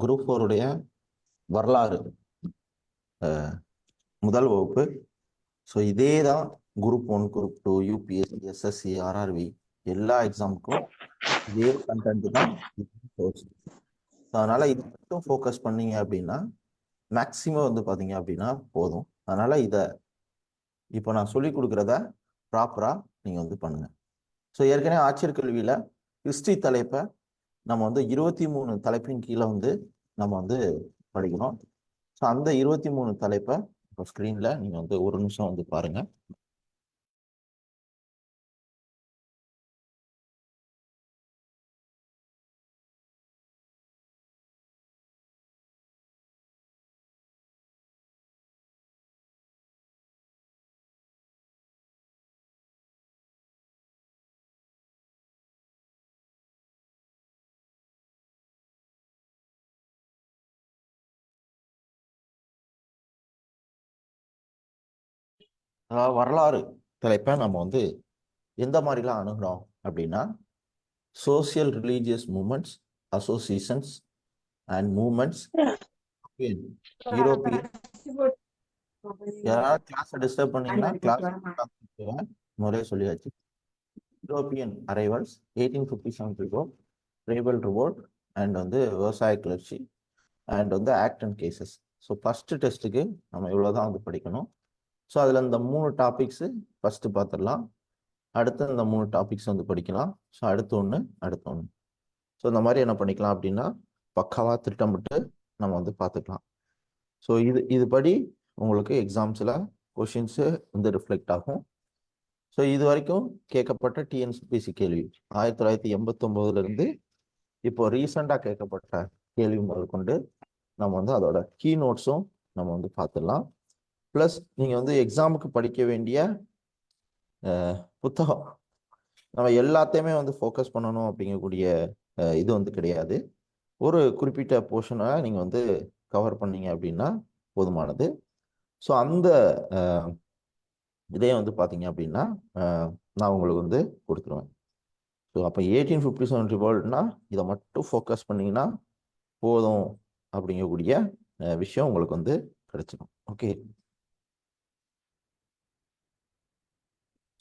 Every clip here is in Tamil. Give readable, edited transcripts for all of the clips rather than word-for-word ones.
குரூப் 4 வரலாறு முதல் வகுப்பு. ஸோ இதே தான் குரூப் 1, குரூப் 2, யூபிஎஸ்சி, எஸ்எஸ்சி, ஆர்ஆர்வி எல்லா எக்ஸாமுக்கும் இதே கண்டென்ட் தான். அதனால இது மட்டும் ஃபோக்கஸ் பண்ணீங்க அப்படின்னா மேக்சிமம் வந்து பார்த்தீங்க அப்படின்னா போதும். அதனால இதை இப்போ நான் சொல்லி கொடுக்குறத ப்ராப்பராக நீங்கள் வந்து பண்ணுங்க. ஸோ ஏற்கனவே ஆட்சியர் கல்வியில் ஹிஸ்ட்ரி தலைப்பை நம்ம வந்து 23 தலைப்பின் கீழே வந்து நம்ம வந்து படிக்கணும். ஸோ அந்த 23 தலைப்பை இப்போ ஸ்க்ரீனில் நீங்கள் வந்து ஒரு நிமிஷம் வந்து பாருங்க. அதாவது வரலாறு தலைப்பை நம்ம வந்து எந்த மாதிரிலாம் அணுகிறோம் அப்படின்னா social religious moments, associations and moments, European. யாராவது கிளாஸை டிஸ்டர்ப் பண்ணீங்கன்னா கிளாஸ் முறையே சொல்லியாச்சு. European arrivals, 1857 revolt, tribal revolt and வந்து விவசாய கிளர்ச்சி அண்ட் வந்து act and cases. So first டெஸ்ட்டுக்கு நம்ம இவ்வளோதான் வந்து படிக்கணும். ஸோ அதில் இந்த 3 டாபிக்ஸு ஃபஸ்ட்டு பார்த்துடலாம். அடுத்து இந்த 3 டாபிக்ஸ் வந்து படிக்கலாம். ஸோ அடுத்து ஒன்று. ஸோ இந்த மாதிரி என்ன பண்ணிக்கலாம் அப்படின்னா பக்காவாக திட்டமிட்டு நம்ம வந்து பார்த்துக்கலாம். ஸோ இதுபடி உங்களுக்கு எக்ஸாம்ஸில் கொஷின்ஸு வந்து ரிஃப்ளெக்ட் ஆகும். ஸோ இது வரைக்கும் கேட்கப்பட்ட டிஎன்பிஎஸ்சி கேள்வி 1989 இப்போ ரீசெண்டாக கேட்கப்பட்ட கேள்வி முதல் கொண்டு நம்ம வந்து அதோட கீ நோட்ஸும் நம்ம வந்து பார்த்துடலாம். ப்ளஸ் நீங்கள் வந்து எக்ஸாமுக்கு படிக்க வேண்டிய புத்தகம் நம்ம எல்லாத்தையுமே வந்து ஃபோக்கஸ் பண்ணணும் அப்படிங்கக்கூடிய இது வந்து கிடையாது. ஒரு குறிப்பிட்ட போர்ஷனை நீங்கள் வந்து கவர் பண்ணீங்க அப்படின்னா போதுமானது. ஸோ அந்த இதே வந்து பார்த்தீங்க அப்படின்னா நான் உங்களுக்கு வந்து கொடுத்துருவேன். ஸோ அப்போ 1857 ரிவால்ட்னா இதை மட்டும் ஃபோக்கஸ் பண்ணிங்கன்னா போதும் அப்படிங்கக்கூடிய விஷயம் உங்களுக்கு வந்து கிடைச்சிடும். ஓகே.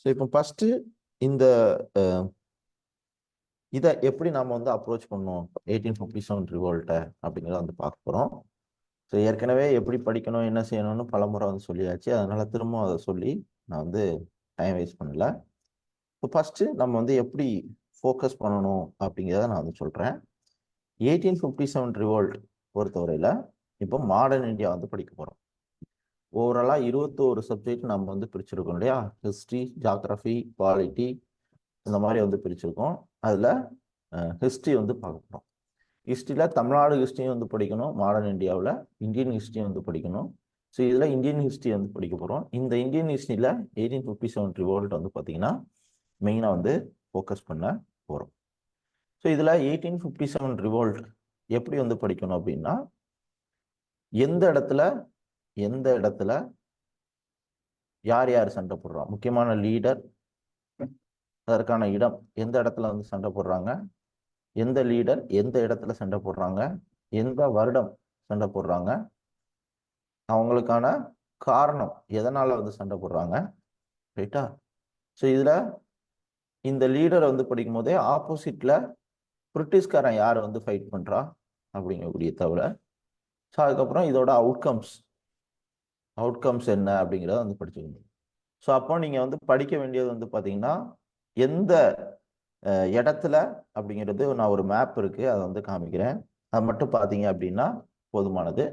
ஸோ இப்போ ஃபஸ்ட்டு இந்த இதை எப்படி நாம் வந்து அப்ரோச் பண்ணோம் 1857 ரிவால்ட்டை அப்படிங்கிறத வந்து பார்க்க போகிறோம். ஸோ ஏற்கனவே எப்படி படிக்கணும் என்ன செய்யணும்னு பலமுறை வந்து சொல்லியாச்சு. அதனால் திரும்ப அதை சொல்லி நான் வந்து டைம் வேஸ்ட் பண்ணல. இப்போ ஃபஸ்ட்டு நம்ம வந்து எப்படி ஃபோக்கஸ் பண்ணணும் அப்படிங்கிறத நான் வந்து சொல்கிறேன். 1857 ரிவால்ட் பொறுத்தவரையில் இப்போ மாடர்ன் இந்தியா வந்து படிக்க போகிறோம். ஓவராலாக 21 சப்ஜெக்ட் நம்ம வந்து பிரிச்சிருக்கோம் இல்லையா? ஹிஸ்ட்ரி, ஜாகிரஃபி, பாலிட்டி இந்த மாதிரி வந்து பிரிச்சிருக்கோம். அதில் ஹிஸ்ட்ரி வந்து பார்க்க போகிறோம். ஹிஸ்ட்ரியில் தமிழ்நாடு ஹிஸ்ட்ரியும் வந்து படிக்கணும், மாடர்ன் இந்தியாவில் இந்தியன் ஹிஸ்ட்ரியும் வந்து படிக்கணும். ஸோ இதில் இந்தியன் ஹிஸ்ட்ரி வந்து படிக்க போகிறோம். இந்த இந்தியன் ஹிஸ்ட்ரியில் 1857 ரிவால்ட் வந்து பார்த்தீங்கன்னா மெயினாக வந்து ஃபோக்கஸ் பண்ண போகிறோம். ஸோ இதில் 1857 ரிவால்ட் எப்படி வந்து படிக்கணும் அப்படின்னா எந்த இடத்துல யார் யார் சண்டை போடுறோம், முக்கியமான லீடர், அதற்கான இடம், எந்த இடத்துல வந்து சண்டை போடுறாங்க, எந்த லீடர் எந்த இடத்துல சண்டை போடுறாங்க, எந்த வருடம் சண்டை போடுறாங்க, அவங்களுக்கான காரணம் எதனால வந்து சண்டை போடுறாங்க, ரைட்டா? ஸோ இதுல இந்த லீடரை வந்து படிக்கும் போதே ஆப்போசிட்ல பிரிட்டிஷ்காரன் யார் வந்து ஃபைட் பண்றா அப்படிங்கக்கூடிய தவிர. ஸோ அதுக்கப்புறம் இதோட அவுட்கம்ஸ் என்ன அப்படிங்கிறத வந்து படிச்சுக்கணும். ஸோ அப்போ நீங்க வந்து படிக்க வேண்டியது வந்து பார்த்தீங்கன்னா எந்த இடத்துல அப்படிங்கிறது நான் ஒரு மேப் இருக்கு, அதை வந்து காமிக்கிறேன். அது மட்டும் பார்த்தீங்க அப்படின்னா போதுமானது.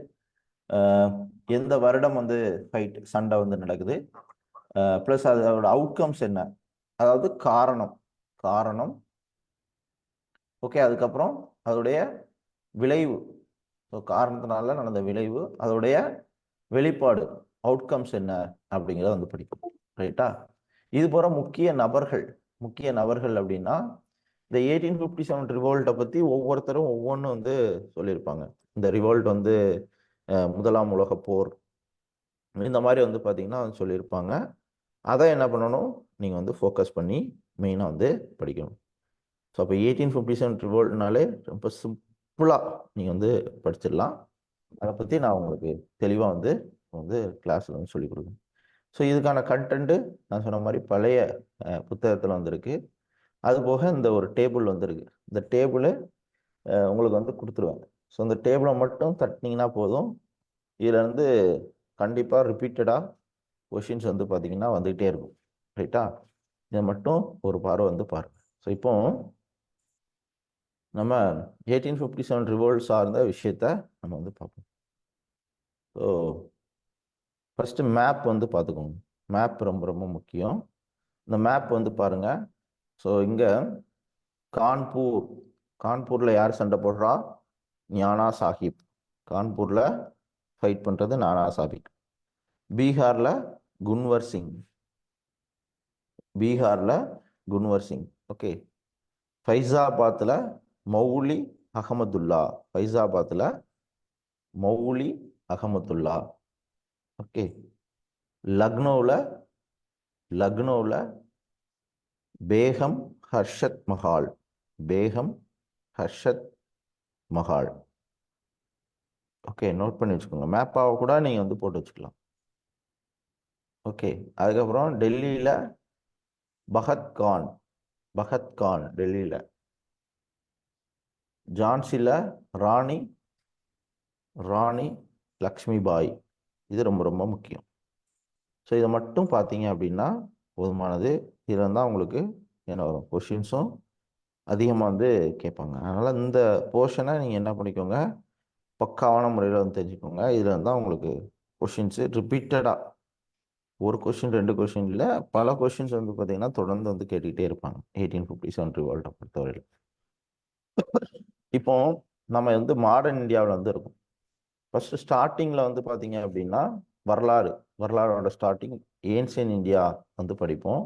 எந்த வருடம் வந்து சண்டை வந்து நடக்குது, ப்ளஸ் அதோட அவுட்கம்ஸ் என்ன, அதாவது காரணம் ஓகே. அதுக்கப்புறம் அதோடைய விளைவு, ஸோ காரணத்தினால நடந்த விளைவு, அதோடைய வெளிப்பாடு, அவுட்கம்ஸ் என்ன அப்படிங்கிறத வந்து படிக்கும், ரைட்டா? இது போற முக்கிய நபர்கள் அப்படின்னா இந்த 1857 ரிவால்ட்டை பற்றி ஒவ்வொருத்தரும் ஒவ்வொன்றும் வந்து சொல்லியிருப்பாங்க. இந்த ரிவால்ட் வந்து முதலாம் உலக போர் இந்த மாதிரி வந்து பார்த்தீங்கன்னா சொல்லியிருப்பாங்க. அதை என்ன பண்ணணும், நீங்கள் வந்து ஃபோக்கஸ் பண்ணி மெயினாக வந்து படிக்கணும். ஸோ அப்போ 1857 ரிவால்ட்னாலே ரொம்ப ஃபுல்லாக நீங்கள் வந்து படிச்சிடலாம். அதை பற்றி நான் உங்களுக்கு தெளிவாக வந்து வந்து கிளாஸில் வந்து சொல்லிக் கொடுக்குறேன். ஸோ இதுக்கான கண்டென்ட்டு நான் சொன்ன மாதிரி பழைய புத்தகத்தில் வந்திருக்கு. அது போக இந்த ஒரு டேபிள் வந்துருக்கு. இந்த டேபிளு உங்களுக்கு வந்து கொடுத்துருவேன். ஸோ இந்த டேபிளை மட்டும் தட்டினீங்கன்னா போதும். இதில் வந்து கண்டிப்பாக ரிப்பீட்டடாக கொஷின்ஸ் வந்து பார்த்தீங்கன்னா வந்துக்கிட்டே இருக்கும். ரைட்டா? இதை மட்டும் ஒரு பார்வை வந்து பாருங்க. ஸோ இப்போ நம்ம 1857 ரிவோல்ட் சார்ந்த விஷயத்த நம்ம வந்து பார்ப்போம். ஸோ ஃபஸ்ட்டு மேப் வந்து பார்த்துக்கோங்க. மேப் ரொம்ப ரொம்ப முக்கியம். இந்த மேப் வந்து பாருங்க. ஸோ இங்கே கான்பூரில் யார் சண்டை போடுறா? ஞானா சாஹிப். கான்பூரில் ஃபைட் பண்ணுறது நானா சாஹிப். பீகாரில் குன்வர் சிங். ஓகே. ஃபைசாபாத்தில் மௌலி அகமதுல்லா. ஓகே. லக்னோவில் பேகம் ஹர்ஷத் மஹால். ஓகே, நோட் பண்ணி வச்சுக்கோங்க. மேப்பாக கூட நீங்கள் வந்து போட்டு வச்சுக்கலாம். ஓகே. அதுக்கப்புறம் டெல்லியில் பகத்கான் டெல்லியில். ஜான்சியில் ராணி லக்ஷ்மிபாய். இது ரொம்ப ரொம்ப முக்கியம். ஸோ இதை மட்டும் பார்த்தீங்க அப்படின்னா போதுமானது. இதில் தான் உங்களுக்கு என்ன வரும், கொஷின்ஸும் அதிகமாக வந்து கேட்பாங்க. அதனால் இந்த போர்ஷனை நீங்கள் என்ன பண்ணிக்கோங்க, பக்காவான முறையில் வந்து தெரிஞ்சுக்கோங்க. இதில் தான் உங்களுக்கு கொஷின்ஸு ரிப்பீட்டடாக ஒரு கொஷின் 2 கொஷின் இல்லை, பல கொஷின்ஸ் வந்து பார்த்தீங்கன்னா தொடர்ந்து வந்து கேட்டுக்கிட்டே இருப்பாங்க 1857 ரிவால்ட்டை பொறுத்தவரையில். இப்போ நம்ம வந்து மாடர்ன் இந்தியாவில் வந்து இருக்கும். ஃபர்ஸ்ட் ஸ்டார்டிங்கில் வந்து பார்த்தீங்க அப்படின்னா வரலாறோட ஸ்டார்டிங் ஏன்சியன் இந்தியா வந்து படிப்போம்.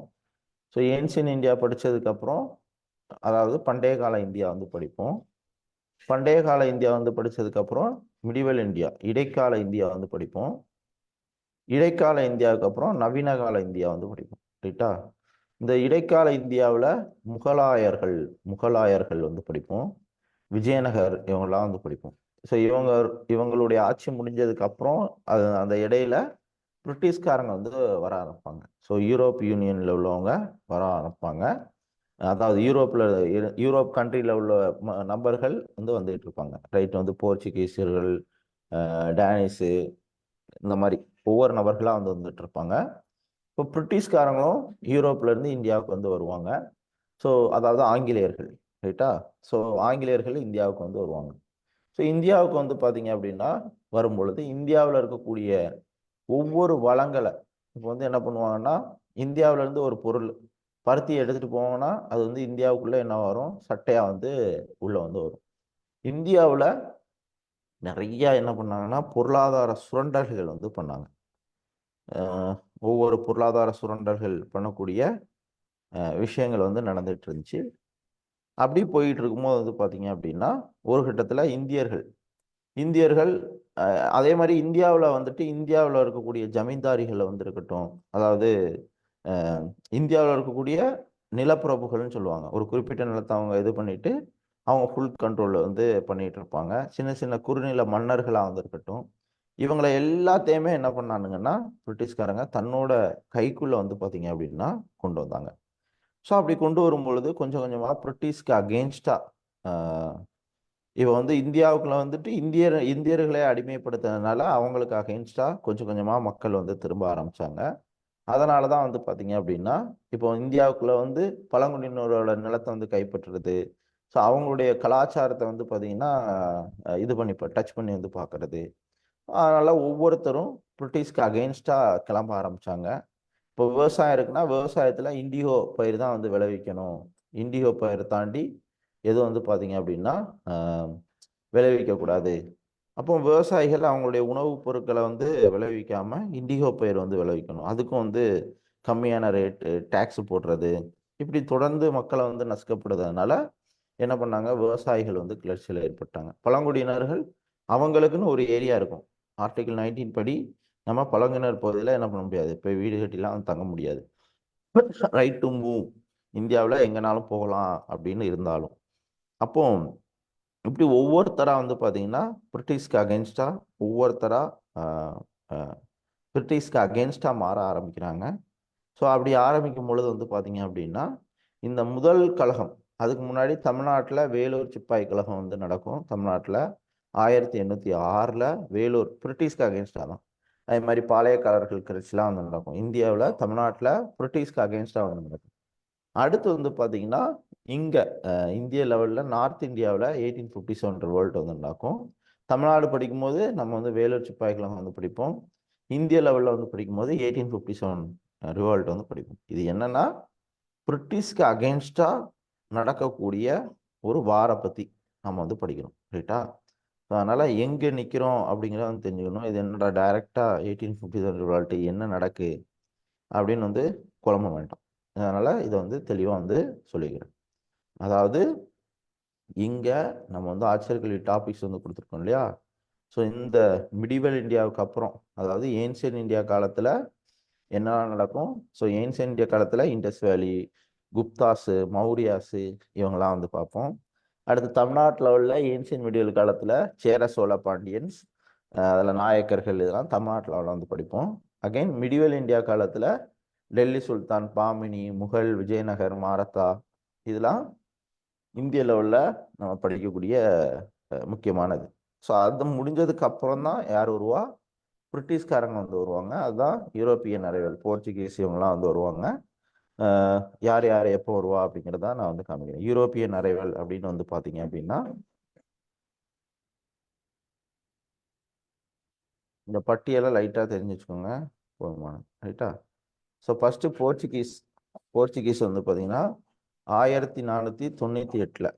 ஸோ ஏன்சியன் இந்தியா படித்ததுக்கப்புறம் அதாவது பண்டைய கால இந்தியா வந்து படிப்போம். பண்டைய கால இந்தியா வந்து படித்ததுக்கப்புறம் மிடிவல் இந்தியா இடைக்கால இந்தியா வந்து படிப்போம். இடைக்கால இந்தியாவுக்கு அப்புறம் நவீன கால இந்தியா வந்து படிப்போம். ரைட்டா? இந்த இடைக்கால இந்தியாவில் முகலாயர்கள் வந்து படிப்போம். விஜயநகர் இவங்கெல்லாம் வந்து படிப்போம். ஸோ இவங்களுடைய ஆட்சி முடிஞ்சதுக்கு அப்புறம் அந்த இடையில பிரிட்டிஷ்காரங்க வந்து வர ஆரம்பிப்பாங்க. ஸோ யூரோப் யூனியனில் உள்ளவங்க வர ஆரம்பிப்பாங்க. அதாவது யூரோப் கண்ட்ரியில் உள்ள நபர்கள் வந்து வந்துகிட்டு இருப்பாங்க. ரைட்? வந்து போர்ச்சுகீசியர்கள், டேனிஸு, இந்த மாதிரி ஒவ்வொரு நபர்களாக வந்து வந்துட்டு இருப்பாங்க. இப்போ பிரிட்டிஷ்காரங்களும் யூரோப்லேருந்து இந்தியாவுக்கு வந்து வருவாங்க. ஸோ அதாவது ஆங்கிலேயர்கள். ரைட்டா? ஸோ ஆங்கிலேயர்கள் இந்தியாவுக்கு வந்து வருவாங்க. ஸோ இந்தியாவுக்கு வந்து பார்த்தீங்க அப்படின்னா வரும்பொழுது இந்தியாவில் இருக்கக்கூடிய ஒவ்வொரு வளங்களை இப்போ வந்து என்ன பண்ணுவாங்கன்னா, இந்தியாவிலேருந்து ஒரு பொருள் பருத்தி எடுத்துகிட்டு போவாங்கன்னா அது வந்து இந்தியாவுக்குள்ளே என்ன வரும், சட்டையாக வந்து உள்ளே வந்து வரும். இந்தியாவில் நிறையா என்ன பண்ணாங்கன்னா பொருளாதார சுரண்டல்கள் வந்து பண்ணாங்க. ஒவ்வொரு பொருளாதார சுரண்டல்கள் பண்ணக்கூடிய விஷயங்கள் வந்து நடந்துட்டு இருந்துச்சு. அப்படி போயிட்டு இருக்கும்போது வந்து பார்த்தீங்க அப்படின்னா ஒரு கட்டத்தில் இந்தியர்கள் அதே மாதிரி இந்தியாவில் வந்துட்டு இந்தியாவில் இருக்கக்கூடிய ஜமீன்தாரிகளை வந்து இருக்கட்டும், அதாவது இந்தியாவில் இருக்கக்கூடிய நிலப்பிரபுகள்னு சொல்லுவாங்க. ஒரு குறிப்பிட்ட நிலத்தை அவங்க இது பண்ணிட்டு அவங்க ஃபுல் கண்ட்ரோலில் வந்து பண்ணிட்டு இருப்பாங்க. சின்ன சின்ன குறுநில மன்னர்களாக வந்து இருக்கட்டும், இவங்களை எல்லாத்தையுமே என்ன பண்ணானுங்கன்னா பிரிட்டிஷ்காரங்க தன்னோட கைக்குள்ளே வந்து பார்த்தீங்க அப்படின்னா கொண்டு வந்தாங்க. ஸோ அப்படி கொண்டு வரும்பொழுது கொஞ்சம் கொஞ்சமாக பிரிட்டிஷ்க்கு அகெயின்ஸ்டாக இவ வந்து இந்தியாவுக்குள்ள வந்துட்டு இந்தியர்களை அடிமைப்படுத்துறதுனால அவங்களுக்கு அகெயின்ஸ்டாக கொஞ்சம் கொஞ்சமாக மக்கள் வந்து திரும்ப ஆரம்பிச்சாங்க. அதனால தான் வந்து பார்த்தீங்க அப்படின்னா இப்போ இந்தியாவுக்குள்ள வந்து பழங்குடியினரோட நிலத்தை வந்து கைப்பற்றுறது, ஸோ அவங்களுடைய கலாச்சாரத்தை வந்து பார்த்தீங்கன்னா இது பண்ணி டச் பண்ணி வந்து பார்க்கறது. அதனால ஒவ்வொருத்தரும் பிரிட்டிஷ்க்கு அகெயின்ஸ்டாக கிளம்ப ஆரம்பிச்சாங்க. இப்போ விவசாயம் இருக்குன்னா விவசாயத்தில் இண்டிகோ பயிர் தான் வந்து விளைவிக்கணும். இண்டிகோ பயிர் தாண்டி எதுவும் வந்து பார்த்தீங்க அப்படின்னா விளைவிக்கக்கூடாது. அப்போ விவசாயிகள் அவங்களுடைய உணவுப் பொருட்களை வந்து விளைவிக்காம இண்டிகோ பயிர் வந்து விளைவிக்கணும். அதுக்கும் வந்து கம்மியான ரேட்டு டேக்ஸ் போடுறது, இப்படி தொடர்ந்து மக்களை வந்து நசுக்கப்படுறதுனால என்ன பண்ணாங்க, விவசாயிகள் வந்து கிளர்ச்சியில் ஏற்பட்டாங்க. பழங்குடியினர்கள் அவங்களுக்குன்னு ஒரு ஏரியா இருக்கும். ஆர்டிகிள் 19 படி நம்ம பழங்குடியினர் பகுதியில் என்ன பண்ண முடியாது, இப்போ வீடு கட்டிலாம் தங்க முடியாது. ரைட் டு மூவ், இந்தியாவில் எங்கேனாலும் போகலாம் அப்படின்னு இருந்தாலும் அப்போ இப்படி ஒவ்வொருத்தரா வந்து பார்த்தீங்கன்னா பிரிட்டிஷ்க்கு அகென்ஸ்டா ஒவ்வொருத்தரா பிரிட்டிஷ்க்கு அகென்ஸ்டா மாற ஆரம்பிக்கிறாங்க. ஸோ அப்படி ஆரம்பிக்கும் பொழுது வந்து பார்த்தீங்க அப்படின்னா இந்த முதல் கழகம், அதுக்கு முன்னாடி தமிழ்நாட்டில் வேலூர் சிப்பாய் கழகம் வந்து நடக்கும். தமிழ்நாட்டில் 1806 வேலூர் பிரிட்டிஷ்க்கு அகேன்ஸ்டாக தான். அதே மாதிரி பாளையக்காரர்கள் கிளர்ச்சிலாம் வந்து நடக்கும். இந்தியாவில் தமிழ்நாட்டில் பிரிட்டிஷ்க்கு அகேன்ஸ்டாக வந்து நடக்கும். அடுத்து வந்து பார்த்தீங்கன்னா இங்கே இந்திய லெவலில் நார்த் இந்தியாவில் 1857 ரிவோல்ட் வந்து நடக்கும். தமிழ்நாடு படிக்கும்போது நம்ம வந்து வேலூர் சிப்பாய் கழகம் வந்து படிப்போம். இந்திய லெவலில் வந்து படிக்கும்போது 1857 ரிவோல்ட் வந்து படிப்போம். இது என்னன்னா பிரிட்டிஷ்க்கு அகென்ஸ்டா நடக்கக்கூடிய ஒரு வாரை பற்றி நம்ம வந்து படிக்கிறோம். ரைட்டா? அதனால எங்கே நிற்கிறோம் அப்படிங்கிறத வந்து தெரிஞ்சுக்கணும். இது என்னடா டைரக்டா 1857 ரிவால்ட் என்ன நடக்கு அப்படின்னு வந்து குழம்ப வேண்டாம். அதனால இதை வந்து தெளிவாக வந்து சொல்லிக்கிறேன். அதாவது இங்க நம்ம வந்து ஆச்சரியக்கல்வி டாபிக்ஸ் வந்து கொடுத்துருக்கோம் இல்லையா? ஸோ இந்த மிடிவல் இந்தியாவுக்கு அப்புறம், அதாவது ஏன்சியன் இந்தியா காலத்துல என்ன நடக்கும்? ஸோ ஏன்சியன் இந்தியா காலத்துல இண்டஸ் வேலி, குப்தாஸு, மௌரியாஸு இவங்கெல்லாம் வந்து பார்ப்போம். அடுத்து தமிழ்நாட்டு லெவலில் ஏன்சியன் மிடிவல் காலத்துல சேர சோழ பாண்டியன்ஸ், அதில் நாயக்கர்கள், இதெல்லாம் தமிழ்நாட்டு லெவலில் வந்து படிப்போம். அகைன் மிடிவல் இந்தியா காலத்துல டெல்லி சுல்தான், பாமினி, முகல், விஜயநகர், மாரத்தா, இதெல்லாம் இந்திய லெவலில் நம்ம படிக்கக்கூடிய முக்கியமானது. ஸோ அது முடிஞ்சதுக்கு அப்புறம் தான் யார் வருவா? பிரிட்டிஷ்காரங்க வந்து வருவாங்க. அதுதான் யூரோப்பியன் அரைவல், போர்ச்சுகீஸ் இவங்கெல்லாம் வந்து வருவாங்க. யார் யார் எப்போ வருவா அப்படிங்கிறத நான் வந்து காமிக்கிறேன். யூரோப்பியன் அரைவல் அப்படின்னு வந்து பார்த்தீங்க அப்படின்னா இந்த பட்டியலை லைட்டாக தெரிஞ்சு வச்சுக்கோங்க, போதுமான. ரைட்டா? ஸோ ஃபர்ஸ்ட் போர்ச்சுகீஸ் வந்து பார்த்தீங்கன்னா 1498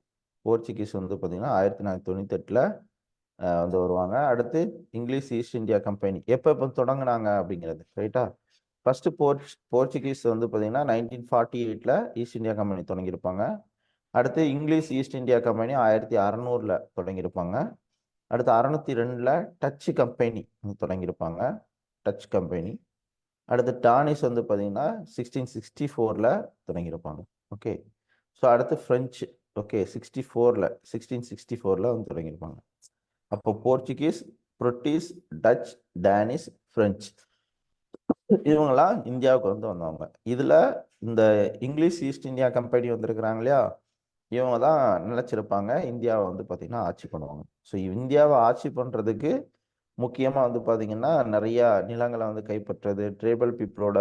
போர்ச்சுகீஸ் வந்து பார்த்தீங்கன்னா 1498 வந்து வருவாங்க. அடுத்து இங்கிலீஷ் ஈஸ்ட் இந்தியா கம்பெனி எப்போ தொடங்கினாங்க அப்படிங்கிறது. ரைட்டா? ஃபர்ஸ்ட் போர்ச்சுகீஸ் வந்து பார்த்தீங்கன்னா 1948 ஈஸ்ட் இந்தியா கம்பெனி தொடங்கியிருப்பாங்க. அடுத்து இங்கிலீஷ் ஈஸ்ட் இந்தியா கம்பெனி 1600 தொடங்கியிருப்பாங்க. அடுத்து 602 டச் கம்பெனி தொடங்கியிருப்பாங்க, டச் கம்பெனி. அடுத்து டானிஸ் வந்து பார்த்தீங்கன்னா 1664 தொடங்கியிருப்பாங்க. ஓகே. ஸோ அடுத்து ஃப்ரெஞ்சு, ஓகே, 1664 வந்து தொடங்கியிருப்பாங்க. அப்போ Portuguese, British, Dutch, Danish, French இவங்கெல்லாம் இந்தியாவுக்கு வந்து வந்தவங்க. இதுல இந்த இங்கிலீஷ் ஈஸ்ட் இந்தியா கம்பெனி வந்திருக்கிறாங்க இல்லையா, இவங்க தான் நினைச்சிருப்பாங்க இந்தியாவை வந்து பார்த்தீங்கன்னா ஆட்சி பண்ணுவாங்க. ஸோ இந்தியாவை ஆட்சி பண்றதுக்கு முக்கியமாக வந்து பார்த்தீங்கன்னா நிறைய நிலங்களை வந்து கைப்பற்றுறது, ட்ரைபல் பீப்புளோட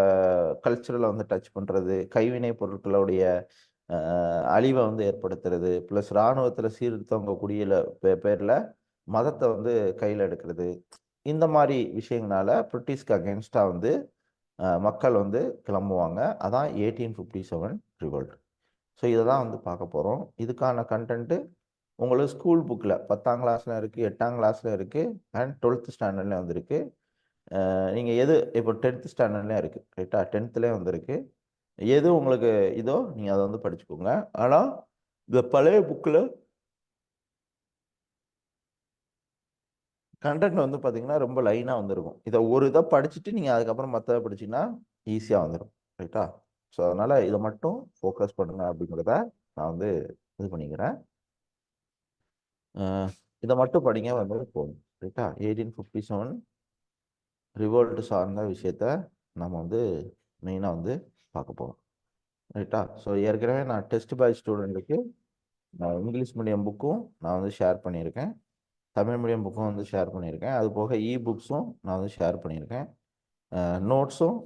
கல்ச்சரலை வந்து டச் பண்ணுறது, கைவினை பொருட்களுடைய அழிவை வந்து ஏற்படுத்துறது, ப்ளஸ் இராணுவத்தில் சீர்திருத்தவங்க குடியில பேரில் மதத்தை வந்து கையில் எடுக்கிறது, இந்த மாதிரி விஷயங்களால பிரிட்டிஷ்க்கு அகேன்ஸ்டாக வந்து மக்கள் வந்து கிளம்புவாங்க. அதான் 1857 ரிவோல்ட். ஸோ இதை தான் வந்து பார்க்க போகிறோம். இதுக்கான கண்டென்ட்டு உங்களுக்கு ஸ்கூல் புக்கில் 10ஆம் கிளாஸில் இருக்குது, 8ஆம் கிளாஸில் இருக்குது, அண்ட் 12th ஸ்டாண்டர்ட்லேயும் வந்துருக்கு. நீங்கள் எது இப்போ 10th ஸ்டாண்டர்ட்லேயும் இருக்குது. ரைட்டா? 10th வந்துருக்கு. எது உங்களுக்கு இதோ நீங்கள் அதை வந்து படிச்சுக்கோங்க. ஆனால் இந்த பழைய புக்கில் கண்டென்ட் வந்து பார்த்தீங்கன்னா ரொம்ப லைனாக வந்துருக்கும். இதை ஒரு இதை படிச்சுட்டு நீங்கள் அதுக்கப்புறம் மற்றதை படிச்சிங்கன்னா ஈஸியாக வந்துடும். ரைட்டா? ஸோ அதனால் இதை மட்டும் ஃபோக்கஸ் பண்ணுங்க அப்படிங்கிறத நான் வந்து இது பண்ணிக்கிறேன். இதை மட்டும் படிங்க வந்து போதும். ரைட்டா? 1857 ரிவோல்ட் சார்ந்த விஷயத்த நம்ம வந்து மெயினாக வந்து பார்க்க போகிறோம். ரைட்டா? ஸோ ஏற்கனவே நான் டெஸ்ட் பேட்ச் ஸ்டூடெண்ட்டுக்கு நான் இங்கிலீஷ் மீடியம் புக்கும் நான் வந்து ஷேர் பண்ணியிருக்கேன், தமிழ் மீடியம் புக்கும் வந்து ஷேர் பண்ணியிருக்கேன். அது போக புக்ஸும் நான் வந்து ஷேர் பண்ணியிருக்கேன். நோட்ஸும்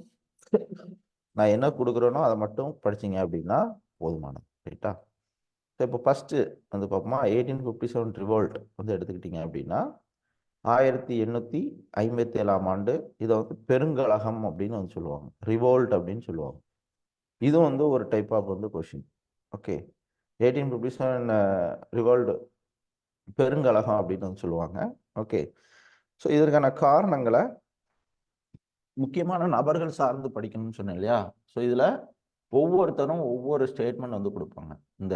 நான் என்ன கொடுக்குறேனோ அதை மட்டும் படிச்சிங்க அப்படின்னா போதுமானது. ரைட்டா? ஸோ இப்போ ஃபஸ்ட்டு வந்து பார்ப்போமா, 1857 ரிவோல்ட் வந்து எடுத்துக்கிட்டிங்க அப்படின்னா 1857 ஆண்டு இதை வந்து பெருங்கலகம் அப்படின்னு வந்து சொல்லுவாங்க, ரிவோல்ட் அப்படின்னு சொல்லுவாங்க. இது வந்து ஒரு டைப் ஆஃப் வந்து கொஷின். ஓகே. 1857 ரிவோல்ட் பெருங்கலகம் அப்படின்னு வந்து சொல்லுவாங்க. ஓகே. ஸோ இதற்கான காரணங்களை முக்கியமான நபர்கள் சார்ந்து படிக்கணும்னு சொன்னேன் இல்லையா? ஸோ இதில் ஒவ்வொருத்தரும் ஒவ்வொரு ஸ்டேட்மெண்ட் வந்து கொடுப்பாங்க. இந்த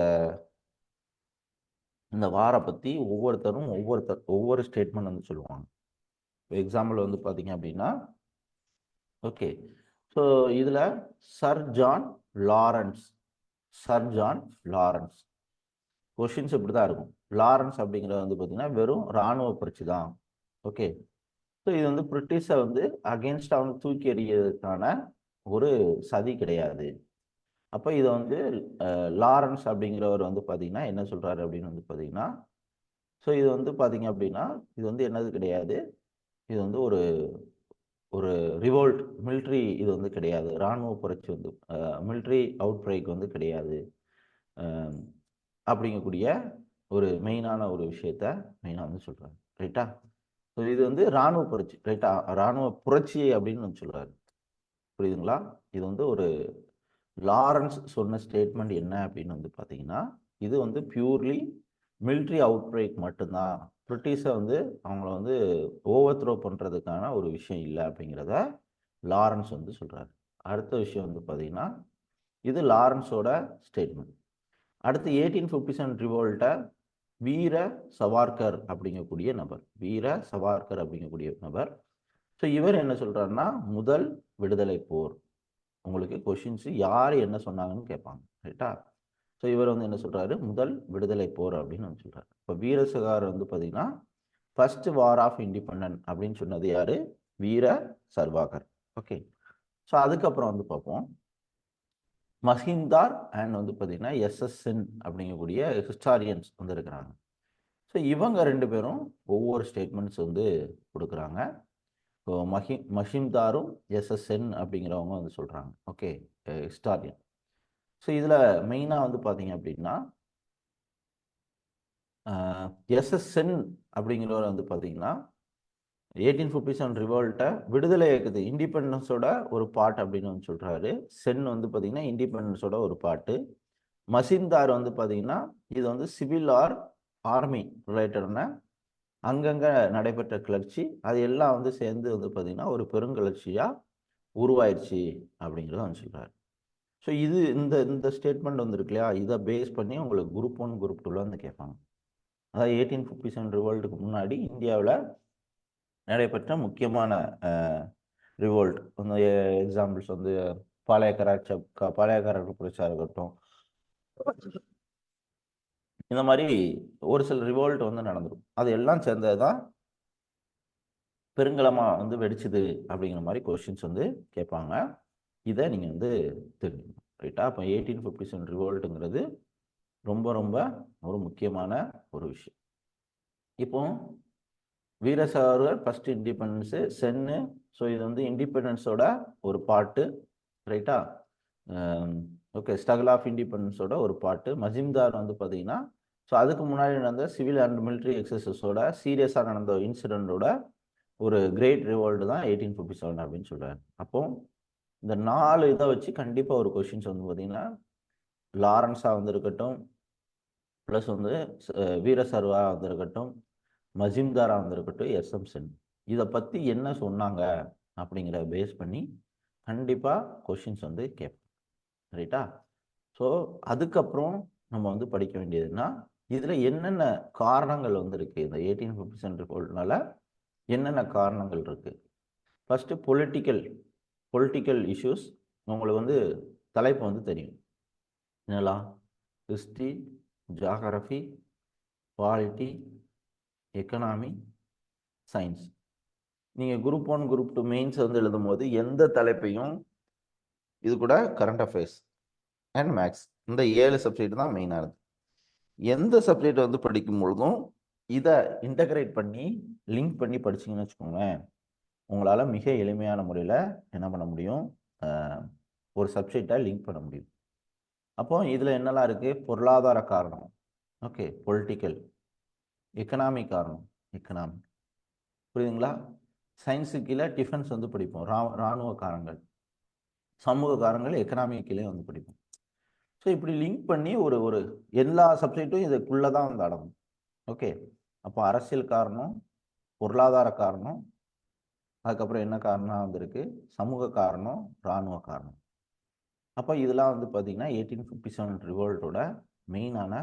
இந்த வாரை பற்றி ஒவ்வொருத்தரும் ஒவ்வொரு ஸ்டேட்மெண்ட் வந்து சொல்லுவாங்க. எக்ஸாம்பிள் வந்து பார்த்தீங்க அப்படின்னா, ஓகே, ஸோ இதில் சர் ஜான் லாரன்ஸ் கொஷின்ஸ் இப்படி தான் இருக்கும். லாரன்ஸ் அப்படிங்கிறது வந்து பார்த்தீங்கன்னா வெறும் இராணுவ புரட்சி தான். ஓகே. ஸோ இது வந்து பிரிட்டிஷை வந்து அகெயின்ஸ்டாக வந்து தூக்கி எறியதுக்கான ஒரு சதி கிடையாது. அப்போ இதை வந்து லாரன்ஸ் அப்படிங்கிறவர் வந்து பார்த்தீங்கன்னா என்ன சொல்றாரு அப்படின்னு வந்து பார்த்தீங்கன்னா, ஸோ இது வந்து பார்த்தீங்க அப்படின்னா இது வந்து என்னது கிடையாது, இது வந்து ஒரு ஒரு ரிவோல்ட் மிலிட்ரி இது வந்து கிடையாது, இராணுவ புரட்சி வந்து மிலிட்ரி அவுட் பிரேக் வந்து கிடையாது அப்படிங்கக்கூடிய ஒரு மெயினான ஒரு விஷயத்த மெயினாக வந்து சொல்றாரு. ரைட்டா? ஸோ இது வந்து இராணுவ புரட்சி. ரைட்டா? இராணுவ புரட்சி அப்படின்னு வந்து சொல்றாரு. புரியுதுங்களா? இது வந்து ஒரு லாரன்ஸ் சொன்ன ஸ்டேட்மெண்ட் என்ன அப்படின்னு வந்து பார்த்தீங்கன்னா, இது வந்து பியூர்லி மிலிட்ரி அவுட் பிரேக் மட்டும்தான். பிரிட்டிஷை வந்து அவங்கள வந்து ஓவர் த்ரோ பண்ணுறதுக்கான ஒரு விஷயம் இல்லை அப்படிங்கிறத லாரன்ஸ் வந்து சொல்கிறாரு. அடுத்த விஷயம் வந்து பார்த்தீங்கன்னா, இது லாரன்ஸோட ஸ்டேட்மெண்ட். அடுத்து 1857 ரிவோல்ட்டை வீர சவார்கர் அப்படிங்கக்கூடிய நபர், வீர சவார்கர் அப்படிங்கக்கூடிய நபர். ஸோ இவர் என்ன சொல்கிறாருன்னா, முதல் விடுதலை போர். உங்களுக்கு கொஷின்ஸ் யார் என்ன சொன்னாங்கன்னு கேட்பாங்க. ரைட்டா? ஸோ இவர் வந்து என்ன சொல்கிறாரு, முதல் விடுதலை போர் அப்படின்னு வந்து சொல்கிறார். இப்போ வீரசகார் வந்து பார்த்தீங்கன்னா ஃபர்ஸ்ட் வார் ஆஃப் இண்டிபெண்டன்ட் அப்படின்னு சொன்னது யார்? வீர சர்வாகர். ஓகே. ஸோ அதுக்கப்புறம் வந்து பார்ப்போம், மஹிந்தார் அண்ட் வந்து பார்த்தீங்கன்னா எஸ்எஸ்என் அப்படிங்கக்கூடிய ஹிஸ்டாரியன்ஸ் வந்து இருக்கிறாங்க. ஸோ இவங்க ரெண்டு பேரும் ஒவ்வொரு ஸ்டேட்மெண்ட்ஸ் வந்து கொடுக்குறாங்க. ஸோ மஹிம்தாரும் எஸ்எஸ்என் அப்படிங்கிறவங்க வந்து சொல்கிறாங்க. Okay, historian. ஸோ இதில் மெயினாக வந்து பார்த்தீங்க அப்படின்னா எஸ்எஸ்என் அப்படிங்கிறவர் வந்து பார்த்தீங்கன்னா 1857 ரிவோல்ட்டை விடுதலை இயக்கத்து இண்டிபெண்டன்ஸோட ஒரு பாட்டு அப்படின்னு வந்து சொல்கிறாரு. சென் வந்து பார்த்தீங்கன்னா இண்டிபெண்டன்ஸோட ஒரு பாட்டு. மசிந்தார் வந்து பார்த்தீங்கன்னா இது வந்து சிவில் ஆர் ஆர்மி ரிலேட்டடான அங்கங்கே நடைபெற்ற கிளர்ச்சி, அது எல்லாம் வந்து சேர்ந்து வந்து பார்த்தீங்கன்னா ஒரு பெருங்கிளர்ச்சியாக உருவாயிடுச்சு அப்படிங்கிறத வந்து சொல்கிறார். ஸோ இது இந்த இந்த ஸ்டேட்மெண்ட் வந்துருக்கு இல்லையா, இதை பேஸ் பண்ணி உங்களுக்கு குரூப் 1 குரூப் 2 வந்து கேட்பாங்க. அதாவது 1857 ரிவோல்ட்டுக்கு முன்னாடி இந்தியாவில் நடைபெற்ற முக்கியமான ரிவோல்ட் வந்து எக்ஸாம்பிள்ஸ் வந்து பாளையக்காரர்கள் புரட்சியாக இருக்கட்டும், இந்த மாதிரி ஒரு சில ரிவோல்ட் வந்து நடந்துடும். அது எல்லாம் சேர்ந்தது தான் பெருங்கலமாக வந்து வெடிச்சுது அப்படிங்கிற மாதிரி கொஸ்டின்ஸ் வந்து கேட்பாங்க. இதை நீங்கள் வந்து தெரிஞ்சுக்கணும். ரைட்டா? அப்போ 1857 ரிவோல்ட்டுங்கிறது ரொம்ப ரொம்ப ஒரு முக்கியமான ஒரு விஷயம். இப்போ வீரசாவர்கர் ஃபர்ஸ்ட் இண்டிபெண்டன்ஸு, சென்னு. ஸோ இது வந்து இண்டிபெண்டன்ஸோட ஒரு பாட்டு. ரைட்டா? ஓகே, ஸ்ட்ரகிள் ஆஃப் இண்டிபெண்டன்ஸோட ஒரு பாட்டு. மஜிம்தார் வந்து பார்த்தீங்கன்னா ஸோ அதுக்கு முன்னாடி நடந்த சிவில் அண்ட் மிலிட்ரி எக்ஸசஸோட சீரியஸாக நடந்த இன்சிடென்ட்டோட ஒரு கிரேட் ரிவோல்ட் தான் 1857 அப்படின்னு சொல்கிறார். அப்போ இந்த 4 இதை வச்சு கண்டிப்பாக ஒரு கொஷின்ஸ் வந்து பார்த்தீங்கன்னா லாரன்ஸாக வந்து இருக்கட்டும், ப்ளஸ் வந்து வீர சர்வா வந்து இருக்கட்டும், மஜிம்தாரா வந்திருக்கட்டும், எஸ்எம் சென், இதை பற்றி என்ன சொன்னாங்க அப்படிங்கிற பேஸ் பண்ணி கண்டிப்பாக கொஷின்ஸ் வந்து கேட்போம். ரைட்டா? ஸோ அதுக்கப்புறம் நம்ம வந்து படிக்க வேண்டியதுன்னா இதில் என்னென்ன காரணங்கள் வந்து இருக்குது, இந்த 1857 ரிவோல்ட்னால என்னென்ன காரணங்கள் இருக்குது. First political issues. உங்களுக்கு வந்து தலைப்பு வந்து தெரியும் என்னலாம், history, geography, polity, economy, science. நீங்கள் குரூப் 1 குரூப் 2 மெயின்ஸ் வந்து எழுதும் போது எந்த தலைப்பையும் இது கூட கரண்ட் அஃபேர்ஸ் அண்ட் மேக்ஸ், இந்த 7 சப்ஜெக்ட் தான் மெயினானது. எந்த சப்ஜெக்ட் வந்து படிக்கும் பொழுதும் இதை இன்டகிரேட் பண்ணி லிங்க் பண்ணி படிச்சிங்கன்னு வச்சுக்கோங்களேன், உங்களால் மிக எளிமையான முறையில் என்ன பண்ண முடியும், ஒரு சப்ஜெக்டை லிங்க் பண்ண முடியும். அப்போ இதில் என்னெல்லாம் இருக்குது, பொருளாதார காரணம், ஓகே, பொலிட்டிக்கல், எக்கனாமிக் காரணம், எக்கனாமிக், புரியுதுங்களா? சயின்ஸுக்கு கீழே டிஃபென்ஸ் வந்து படிப்போம், இராணுவ காரணங்கள், சமூக காரணங்கள், எக்கனாமிக் கீழே வந்து படிப்போம். ஸோ இப்படி லிங்க் பண்ணி ஒரு ஒரு எல்லா சப்ஜெக்டும் இதுக்குள்ளே தான் வந்து அடங்கும். ஓகே, அப்போ அரசியல் காரணம், பொருளாதார காரணம், அதுக்கப்புறம் என்ன காரணம் வந்திருக்கு, சமூக காரணம், இராணுவ காரணம். அப்போ இதெல்லாம் வந்து பார்த்தீங்கன்னா 1857 ரிவோல்ட்டோட மெயினான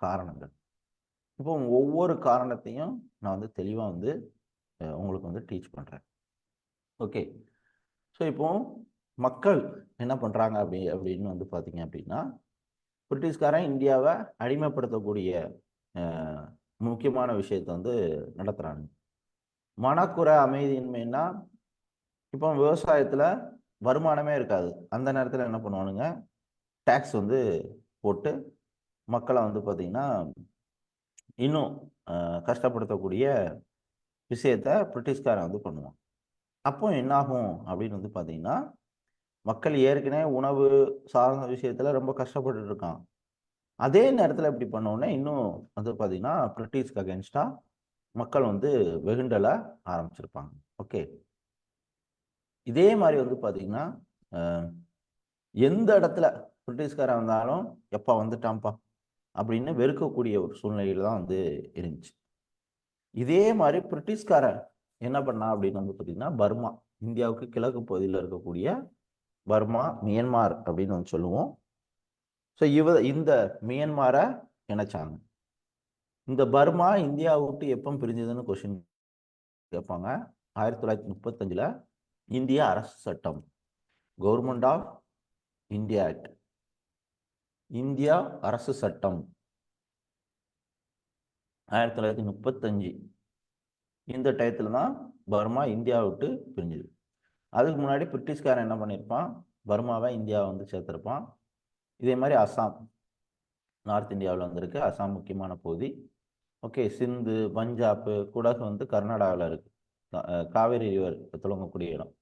காரணங்கள். இப்போ ஒவ்வொரு காரணத்தையும் நான் வந்து தெளிவாக வந்து உங்களுக்கு வந்து டீச் பண்ணுறேன். ஓகே, ஸோ இப்போ மக்கள் என்ன பண்ணுறாங்க அப்படின்னு வந்து பார்த்தீங்க அப்படின்னா, பிரிட்டிஷ்காரன் இந்தியாவை அடிமைப்படுத்தக்கூடிய முக்கியமான விஷயத்தை வந்து நடத்துகிறாங்க. மனக்குறை அமைதியின்மைன்னா இப்போ விவசாயத்தில் வருமானமே இருக்காது. அந்த நேரத்தில் என்ன பண்ணுவானுங்க, டேக்ஸ் வந்து போட்டு மக்களை வந்து பார்த்திங்கன்னா இன்னும் கஷ்டப்படுத்தக்கூடிய விஷயத்த பிரிட்டிஷ்காரன் வந்து பண்ணுவான். அப்போ என்னாகும் அப்படின்னு வந்து பார்த்தீங்கன்னா, மக்கள் ஏற்கனவே உணவு சார்ந்த விஷயத்தில் ரொம்ப கஷ்டப்பட்டு இருக்கான். அதே நேரத்தில் இப்படி பண்ணோடனே இன்னும் வந்து பார்த்தீங்கன்னா பிரிட்டிஷ்க்கு அகேன்ஸ்டாக மக்கள் வந்து வெகுண்டல ஆரம்பிச்சிருப்பாங்க. ஓகே, இதே மாதிரி வந்து பார்த்தீங்கன்னா எந்த இடத்துல பிரிட்டிஷ்காரன் வந்தாலும் எப்போ வந்துட்டான்ப்பா அப்படின்னு வெறுக்கக்கூடிய ஒரு சூழ்நிலையில் தான் வந்து இருந்துச்சு. இதே மாதிரி பிரிட்டிஷ்காரன் என்ன பண்ணா அப்படின்னு வந்து பார்த்தீங்கன்னா, பர்மா, இந்தியாவுக்கு கிழக்கு பகுதியில் இருக்கக்கூடிய பர்மா, மியான்மார் அப்படின்னு வந்து சொல்லுவோம். ஸோ இந்த மியான்மாரை இணைச்சாங்க. இந்த பர்மா இந்தியாவை விட்டு எப்போ பிரிஞ்சதுன்னு கொஸ்டின் கேட்பாங்க. 1935 இந்திய அரசு சட்டம், government of India act, India அரசு சட்டம் 1935 இந்த டயத்தில் தான் பர்மா இந்தியாவை விட்டு பிரிஞ்சுது. அதுக்கு முன்னாடி பிரிட்டிஷ்காரன் என்ன பண்ணியிருப்பான், பர்மாவை இந்தியாவை வந்து சேர்த்திருப்பான். இதே மாதிரி அசாம், நார்த் இந்தியாவில் வந்திருக்கு. அசாம் முக்கியமான பகுதி. ஓகே, சிந்து, பஞ்சாப், குடகு வந்து கர்நாடகாவில் இருக்கு. காவேரி ரிவர் துவங்கக்கூடிய இடம்.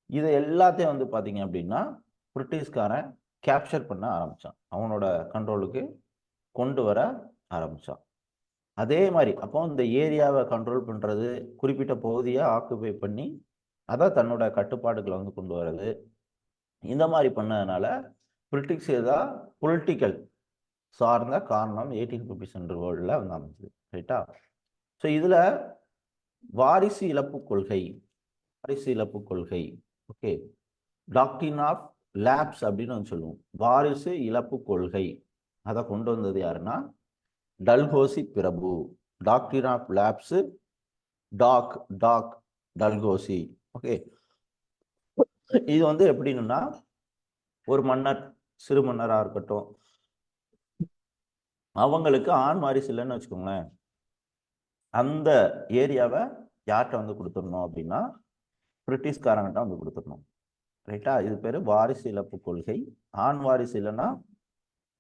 இதை எல்லாத்தையும் வந்து பார்த்தீங்க அப்படின்னா பிரிட்டிஷ்காரன் கேப்சர் பண்ண ஆரம்பித்தான், அவனோட கண்ட்ரோலுக்கு கொண்டு வர ஆரம்பித்தான். அதே மாதிரி அப்போ இந்த ஏரியாவை கண்ட்ரோல் பண்ணுறது, குறிப்பிட்ட பகுதியை ஆக்குபை பண்ணி அதை தன்னோட கட்டுப்பாடுகளை வந்து கொண்டு வர்றது, இந்த மாதிரி பண்ணதுனால பிரிட்டிஷ் தான் பொலிட்டிக்கல் சார்ந்த காரணம் 1857 வேர்ல்டில் வந்து அமைஞ்சது. ரைட்டா? ஸோ இதில் வாரிசு இழப்பு கொள்கை, ஓகே, டாக்ட்ரின் ஆஃப் லேப்ஸ் அப்படின்னு வந்து சொல்லுவோம். வாரிசு இழப்பு கொள்கை அதை கொண்டு வந்தது யாருன்னா டல்ஹோசி பிரபு. Doctrine of lapse, Dalhousie. Okay, இது வந்து எப்படின்னா, ஒரு மன்னர், சிறு மன்னராக இருக்கட்டும், அவங்களுக்கு ஆண் வாரிசு இல்லைன்னு வச்சுக்கோங்களேன், அந்த ஏரியாவை யார்கிட்ட வந்து கொடுத்துடணும் அப்படின்னா பிரிட்டிஷ்காரங்கிட்ட வந்து கொடுத்துடணும். ரைட்டா? இது பேர் வாரிசு இழப்பு கொள்கை. ஆண் வாரிசு இல்லைன்னா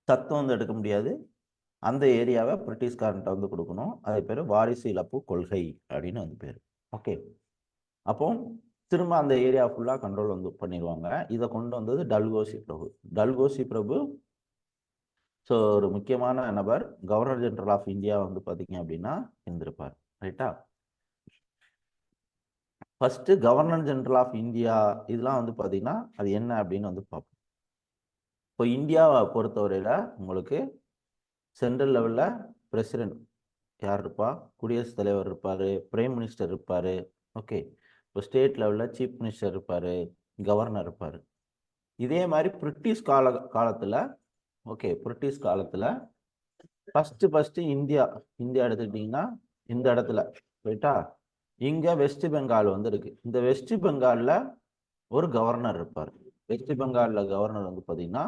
சத்தம் வந்து எடுக்க முடியாது, அந்த ஏரியாவை பிரிட்டிஷ்காரன்ட்ட வந்து கொடுக்கணும். அது பேர் வாரிசு இழப்பு கொள்கை அப்படின்னு வந்து பேர். ஓகே, அப்போ திரும்ப அந்த ஏரியா ஃபுல்லாக கண்ட்ரோல் வந்து பண்ணிடுவாங்க. இதை கொண்டு வந்தது டல்ஹோசி பிரபு. ஸோ ஒரு முக்கியமான நபர், கவர்னர் ஜெனரல் ஆஃப் இந்தியா வந்து பார்த்தீங்க அப்படின்னா இருந்திருப்பார். ரைட்டா? First governor general of India இதெல்லாம் வந்து பார்த்தீங்கன்னா அது என்ன அப்படின்னு வந்து பார்ப்போம். இப்போ இந்தியாவை பொறுத்தவரையில் உங்களுக்கு சென்ட்ரல் லெவலில் பிரசிடென்ட் யார் இருப்பா, குடியரசுத் தலைவர் இருப்பார், பிரைம் மினிஸ்டர் இருப்பார். ஓகே, இப்போ ஸ்டேட் லெவலில் சீஃப் மினிஸ்டர் இருப்பார், கவர்னர் இருப்பார். இதே மாதிரி பிரிட்டிஷ் காலத்தில் ஓகே, பிரிட்டிஷ் காலத்தில் ஃபஸ்ட்டு இந்தியா எடுத்துக்கிட்டிங்கன்னா இந்த இடத்துல, ரைட்டா, இங்கே வெஸ்ட் பெங்கால் வந்து இருக்கு. இந்த வெஸ்ட் பெங்காலில் ஒரு கவர்னர் இருப்பார். வெஸ்ட் பெங்காலில் கவர்னர் வந்து பார்த்தீங்கன்னா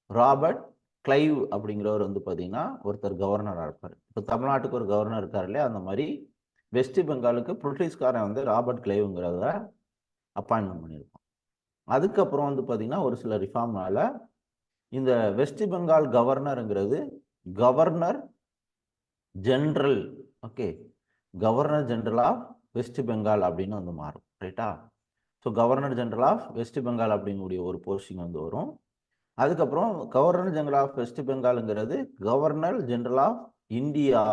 ராபர்ட் கிளைவ் அப்படிங்கிறவர் வந்து பார்த்தீங்கன்னா ஒருத்தர் கவர்னராக இருப்பார். இப்போ தமிழ்நாட்டுக்கு ஒரு கவர்னர் இருக்கார் இல்லையா, அந்த மாதிரி வெஸ்ட் பெங்காலுக்கு பிரிட்டிஷ்காரன் வந்து ராபர்ட் கிளைவ்ங்கிறத அப்பாயின்மெண்ட் பண்ணியிருப்பான். அதுக்கப்புறம் வந்து பார்த்தீங்கன்னா ஒரு சில ரிஃபார்ம்னால இந்த வெஸ்ட் பெங்கால் கவர்னருங்கிறது governor general, okay, governor general of west Bengal அப்படின்னு வந்து மாறும். ரைட்டா? So governor general of west Bengal அப்படிங்கக்கூடிய ஒரு போஸ்டிங் வந்து வரும். அதுக்கப்புறம் கவர்னர் ஜெனரல் ஆஃப் வெஸ்ட் பெங்காலுங்கிறது governor general of India.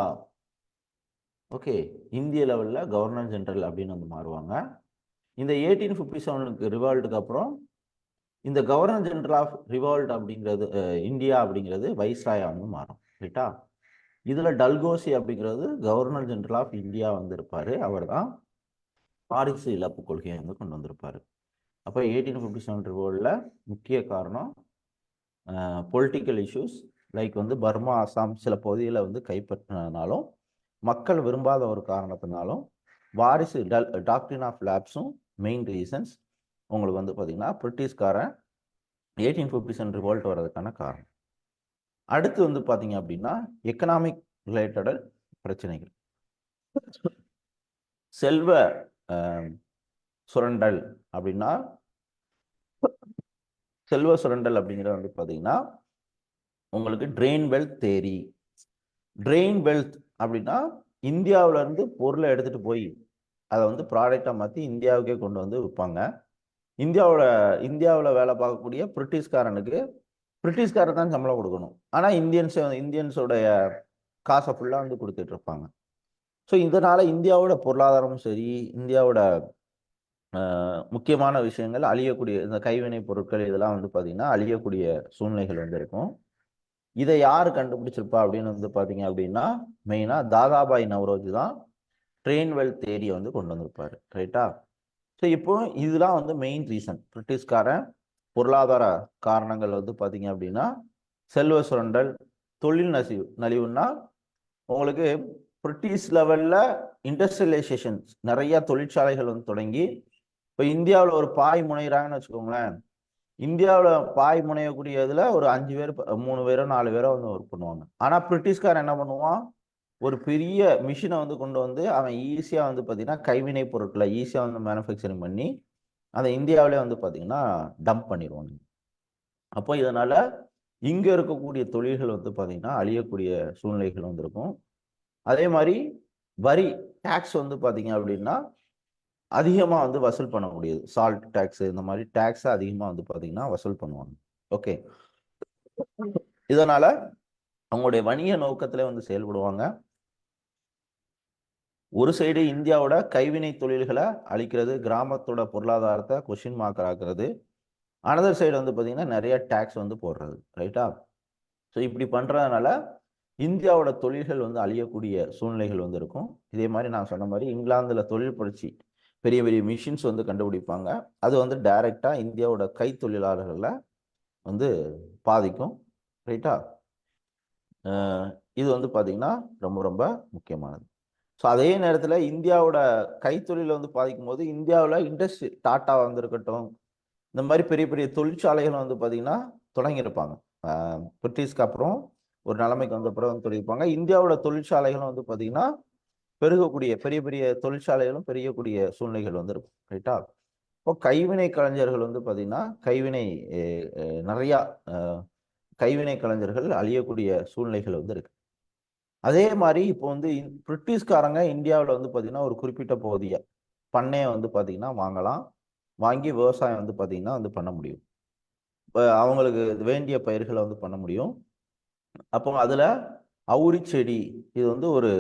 Okay, இந்திய லெவலில் கவர்னர் ஜெனரல் அப்படின்னு வந்து மாறுவாங்க. இந்த 1857 ரிவால்ட்டுக்கு அப்புறம் இந்த கவர்னர் ஜெனரல் ஆஃப் ரிவால்ட் அப்படிங்கிறது இந்தியா அப்படிங்கிறது வைஸ்ராயா வந்து மாறும். ரைட்டா? இதில் டல்ஹோசி அப்படிங்கிறது கவர்னர் ஜெனரல் ஆஃப் இந்தியா வந்து இருப்பார். அவர் தான் வாரிசு இழப்பு கொள்கையை வந்து கொண்டு வந்திருப்பார். அப்போ 1857 ரிவால்ட்டில் முக்கிய காரணம் பொலிட்டிக்கல் இஷ்யூஸ், லைக் வந்து பர்மா, அசாம் சில பகுதிகளை வந்து கைப்பற்றினாலும் மக்கள் விரும்பாத ஒரு காரணத்தினாலும் வாரிசு டாக்ட்ரின் ஆஃப் லேப்ஸும் மெயின் ரீசன்ஸ் உங்களுக்கு வந்து பார்த்தீங்கன்னா பிரிட்டிஷ்காரன் 1857 ரிவால்ட் வர்றதுக்கான காரணம். அடுத்து வந்து பார்த்தீங்க அப்படின்னா எக்கனாமிக் ரிலேட்டட் பிரச்சனைகள். செல்வ சுரண்டல் அப்படின்னா செல்வ சுரண்டல் அப்படிங்கிறது வந்து பார்த்தீங்கன்னா உங்களுக்கு ட்ரெயின் வெல்த் தேரி. ட்ரெயின் வெல்த் அப்படின்னா இந்தியாவில இருந்து பொருளை எடுத்துட்டு போய் அதை வந்து ப்ராடக்டா மாற்றி இந்தியாவுக்கே கொண்டு வந்து விற்பாங்க. இந்தியாவில் வேலை பார்க்கக்கூடிய பிரிட்டிஷ்காரன் தான் சம்பளம் கொடுக்கணும். ஆனால் இந்தியன்ஸோடைய காசை ஃபுல்லாக வந்து கொடுத்துட்டு இருப்பாங்க. ஸோ இதனால இந்தியாவோட பொருளாதாரமும் சரி, இந்தியாவோட முக்கியமான விஷயங்கள் அழியக்கூடிய இந்த கைவினை பொருட்கள் இதெல்லாம் வந்து பார்த்தீங்கன்னா அழியக்கூடிய சூழ்நிலைகள் வந்து இருக்கும். இதை யார் கண்டுபிடிச்சிருப்பா அப்படின்னு வந்து பார்த்தீங்க அப்படின்னா மெயினாக தாதாபாய் நவ்ரோஜி தான் ட்ரெயின் வெல்த் தேரியை வந்து கொண்டு வந்திருப்பாரு. ரைட்டா? ஸோ இப்போ இதெல்லாம் வந்து மெயின் ரீசன். பிரிட்டிஷ்காரன் பொருளாதார காரணங்கள் வந்து பார்த்தீங்க அப்படின்னா செல்வ சுரண்டல், தொழில் நலிவுன்னா உங்களுக்கு பிரிட்டிஷ் லெவலில் இண்டஸ்ட்ரியலைசேஷன் நிறைய தொழிற்சாலைகள் வந்து தொடங்கி இப்போ இந்தியாவில் ஒரு பாய் முனைகிறாங்கன்னு வச்சுக்கோங்களேன். இந்தியாவில் பாய் முனையக்கூடியதுல ஒரு 5 பேர் 3 பேரோ 4 பேரோ வந்து ஒர்க் பண்ணுவாங்க. ஆனால் பிரிட்டிஷ்காரன் என்ன பண்ணுவான், ஒரு பெரிய மிஷினை வந்து கொண்டு வந்து அவன் ஈஸியாக வந்து பார்த்தீங்கன்னா கைவினை பொருட்களை ஈஸியாக வந்து மேனுஃபேக்சரிங் பண்ணி அதை இந்தியாவிலே வந்து பார்த்தீங்கன்னா டம்ப் பண்ணிடுவாங்க. அப்போ இதனால இங்கே இருக்கக்கூடிய தொழில்கள் வந்து பார்த்தீங்கன்னா அழியக்கூடிய சூழ்நிலைகள் வந்திருக்கும். அதே மாதிரி வரி டேக்ஸ் வந்து பார்த்தீங்க அப்படின்னா அதிகமாக வந்து வசூல் பண்ண முடியாது. சால்ட் டேக்ஸ் இந்த மாதிரி டேக்ஸை அதிகமாக வந்து பார்த்தீங்கன்னா வசூல் பண்ணுவாங்க. ஓகே, இதனால அவங்களுடைய வணிக நோக்கத்திலே வந்து செயல்படுவாங்க. ஒரு சைடு இந்தியாவோட கைவினை தொழில்களை அழிக்கிறது, கிராமத்தோட பொருளாதாரத்தை கொஷின் மார்க் ஆக்குறது. அனதர் சைடு வந்து பார்த்தீங்கன்னா நிறைய டேக்ஸ் வந்து போடுறது. ரைட்டா? ஸோ இப்படி பண்ணுறதுனால இந்தியாவோட தொழில்கள் வந்து அழியக்கூடிய சூழ்நிலைகள் வந்து இருக்கும். இதே மாதிரி நான் சொன்ன மாதிரி இங்கிலாந்தில் தொழில் புரட்சி, பெரிய பெரிய மிஷின்ஸ் வந்து கண்டுபிடிப்பாங்க. அது வந்து டைரெக்டாக இந்தியாவோட கைத்தொழிலாளர்களை வந்து பாதிக்கும். ரைட்டா? இது வந்து பார்த்தீங்கன்னா ரொம்ப ரொம்ப முக்கியமானது. ஸோ அதே நேரத்தில் இந்தியாவோட கைத்தொழிலை வந்து பாதிக்கும் போது இந்தியாவில் இண்டஸ்ட்ரி டாட்டா வந்து இருக்கட்டும், இந்த மாதிரி பெரிய பெரிய தொழிற்சாலைகள் வந்து பார்த்தீங்கன்னா தொடங்கியிருப்பாங்க. பிரிட்டிஷ்க்கு அப்புறம் ஒரு நிலைமைக்கு வந்த பிறகு வந்து தொடங்கியிருப்பாங்க. இந்தியாவோட தொழிற்சாலைகளும் வந்து பார்த்தீங்கன்னா பெருகக்கூடிய பெரிய பெரிய தொழிற்சாலைகளும் பெருகக்கூடிய சூழ்நிலைகள் வந்து இருக்கும். ரைட்டா? இப்போ கைவினை கலைஞர்கள் வந்து பார்த்தீங்கன்னா நிறையா கைவினை கலைஞர்கள் அழியக்கூடிய சூழ்நிலைகள் வந்து இருக்கு. அதே மாதிரி இப்போ வந்து பிரிட்டிஷ்காரங்க இந்தியாவில் வந்து பார்த்தீங்கன்னா ஒரு குறிப்பிட்ட பகுதிய பண்ணையை வந்து பார்த்தீங்கன்னா வாங்கி விவசாயம் வந்து பார்த்தீங்கன்னா வந்து பண்ண முடியும். இப்போ அவங்களுக்கு வேண்டிய பயிர்களை வந்து பண்ண முடியும். அப்போ அதில் அவுரி செடி, இது வந்து ஒரு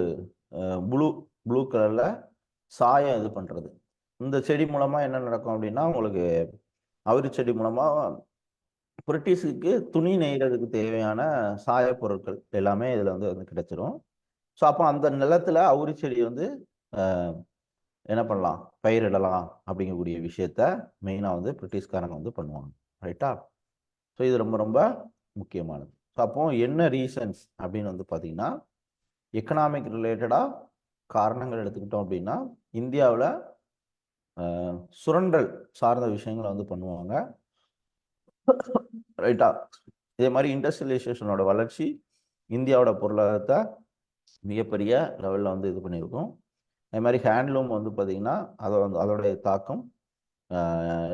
ப்ளூ கலரில் சாயம் இது பண்ணுறது. இந்த செடி மூலமாக என்ன நடக்கும் அப்படின்னா உங்களுக்கு அவுரி செடி மூலமாக பிரிட்டிஷுக்கு துணி நெய்கிறதுக்கு தேவையான சாய பொருட்கள் எல்லாமே இதில் வந்து கிடைச்சிரும். ஸோ அப்போ அந்த நிலத்தில் அவுரி செடி வந்து என்ன பண்ணலாம், பயிரிடலாம் அப்படிங்கக்கூடிய விஷயத்த மெயினாக வந்து பிரிட்டிஷ்காரங்க வந்து பண்ணுவாங்க. ரைட்டா? ஸோ இது ரொம்ப ரொம்ப முக்கியமானது. ஸோ அப்போ என்ன ரீசன்ஸ் அப்படின்னு வந்து பார்த்தீங்கன்னா எக்கனாமிக் ரிலேட்டடாக காரணங்கள் எடுத்துக்கிட்டோம் அப்படின்னா இந்தியாவில் சுரண்டல் சார்ந்த விஷயங்களை வந்து பண்ணுவாங்க. ரைட்டா? இதே மாதிரி இண்டஸ்ட்ரியலைசேஷனோட வளர்ச்சி இந்தியாவோட பொருளாதாரத்தை மிகப்பெரிய லெவலில் வந்து இது பண்ணியிருக்கும். அதே மாதிரி ஹேண்ட்லூம் வந்து பார்த்தீங்கன்னா அதோடைய தாக்கம்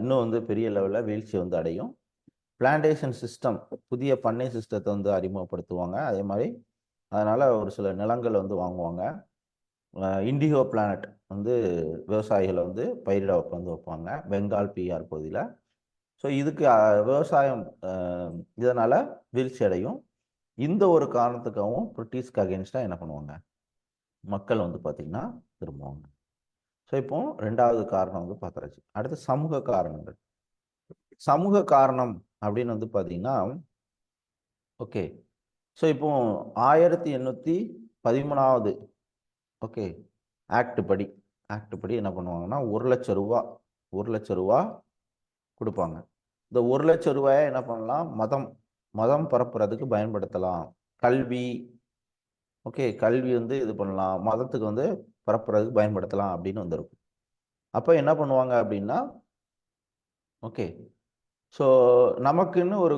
இன்னும் வந்து பெரிய லெவலில் வீழ்ச்சி வந்து அடையும். பிளான்டேஷன் சிஸ்டம், புதிய பண்ணை சிஸ்டத்தை வந்து அறிமுகப்படுத்துவாங்க. அதே மாதிரி அதனால் ஒரு சில நிலங்கள் வந்து வாங்குவாங்க. இண்டிகோ பிளானட் வந்து விவசாயிகளை வந்து பயிரிட வந்து வைப்பாங்க பெங்கால் பிஆர் பகுதியில். ஸோ இதுக்கு விவசாயம் இதனால் வீழ்ச்சி அடையும். இந்த ஒரு காரணத்துக்காகவும் பிரிட்டிஷ்க்கு அகேன்ஸ்டாக என்ன பண்ணுவாங்க, மக்கள் வந்து பார்த்திங்கன்னா திரும்புவாங்க. ஸோ இப்போ 2வது காரணம் வந்து பார்த்தாச்சு. அடுத்து சமூக காரணங்கள். சமூக காரணம் அப்படின்னு வந்து பார்த்தீங்கன்னா ஓகே, ஸோ இப்போ 1813வது ஓகே ஆக்ட் படி என்ன பண்ணுவாங்கன்னா 1,00,000 ரூபா கொடுப்பாங்க. இந்த 1,00,000 ரூபாயை என்ன பண்ணலாம், மதம் பரப்புறதுக்கு பயன்படுத்தலாம். கல்வி வந்து இது பண்ணலாம், மதத்துக்கு வந்து பரப்புறதுக்கு பயன்படுத்தலாம் அப்படின்னு வந்துருக்கும். அப்போ என்ன பண்ணுவாங்க அப்படின்னா ஓகே, ஸோ நமக்குன்னு ஒரு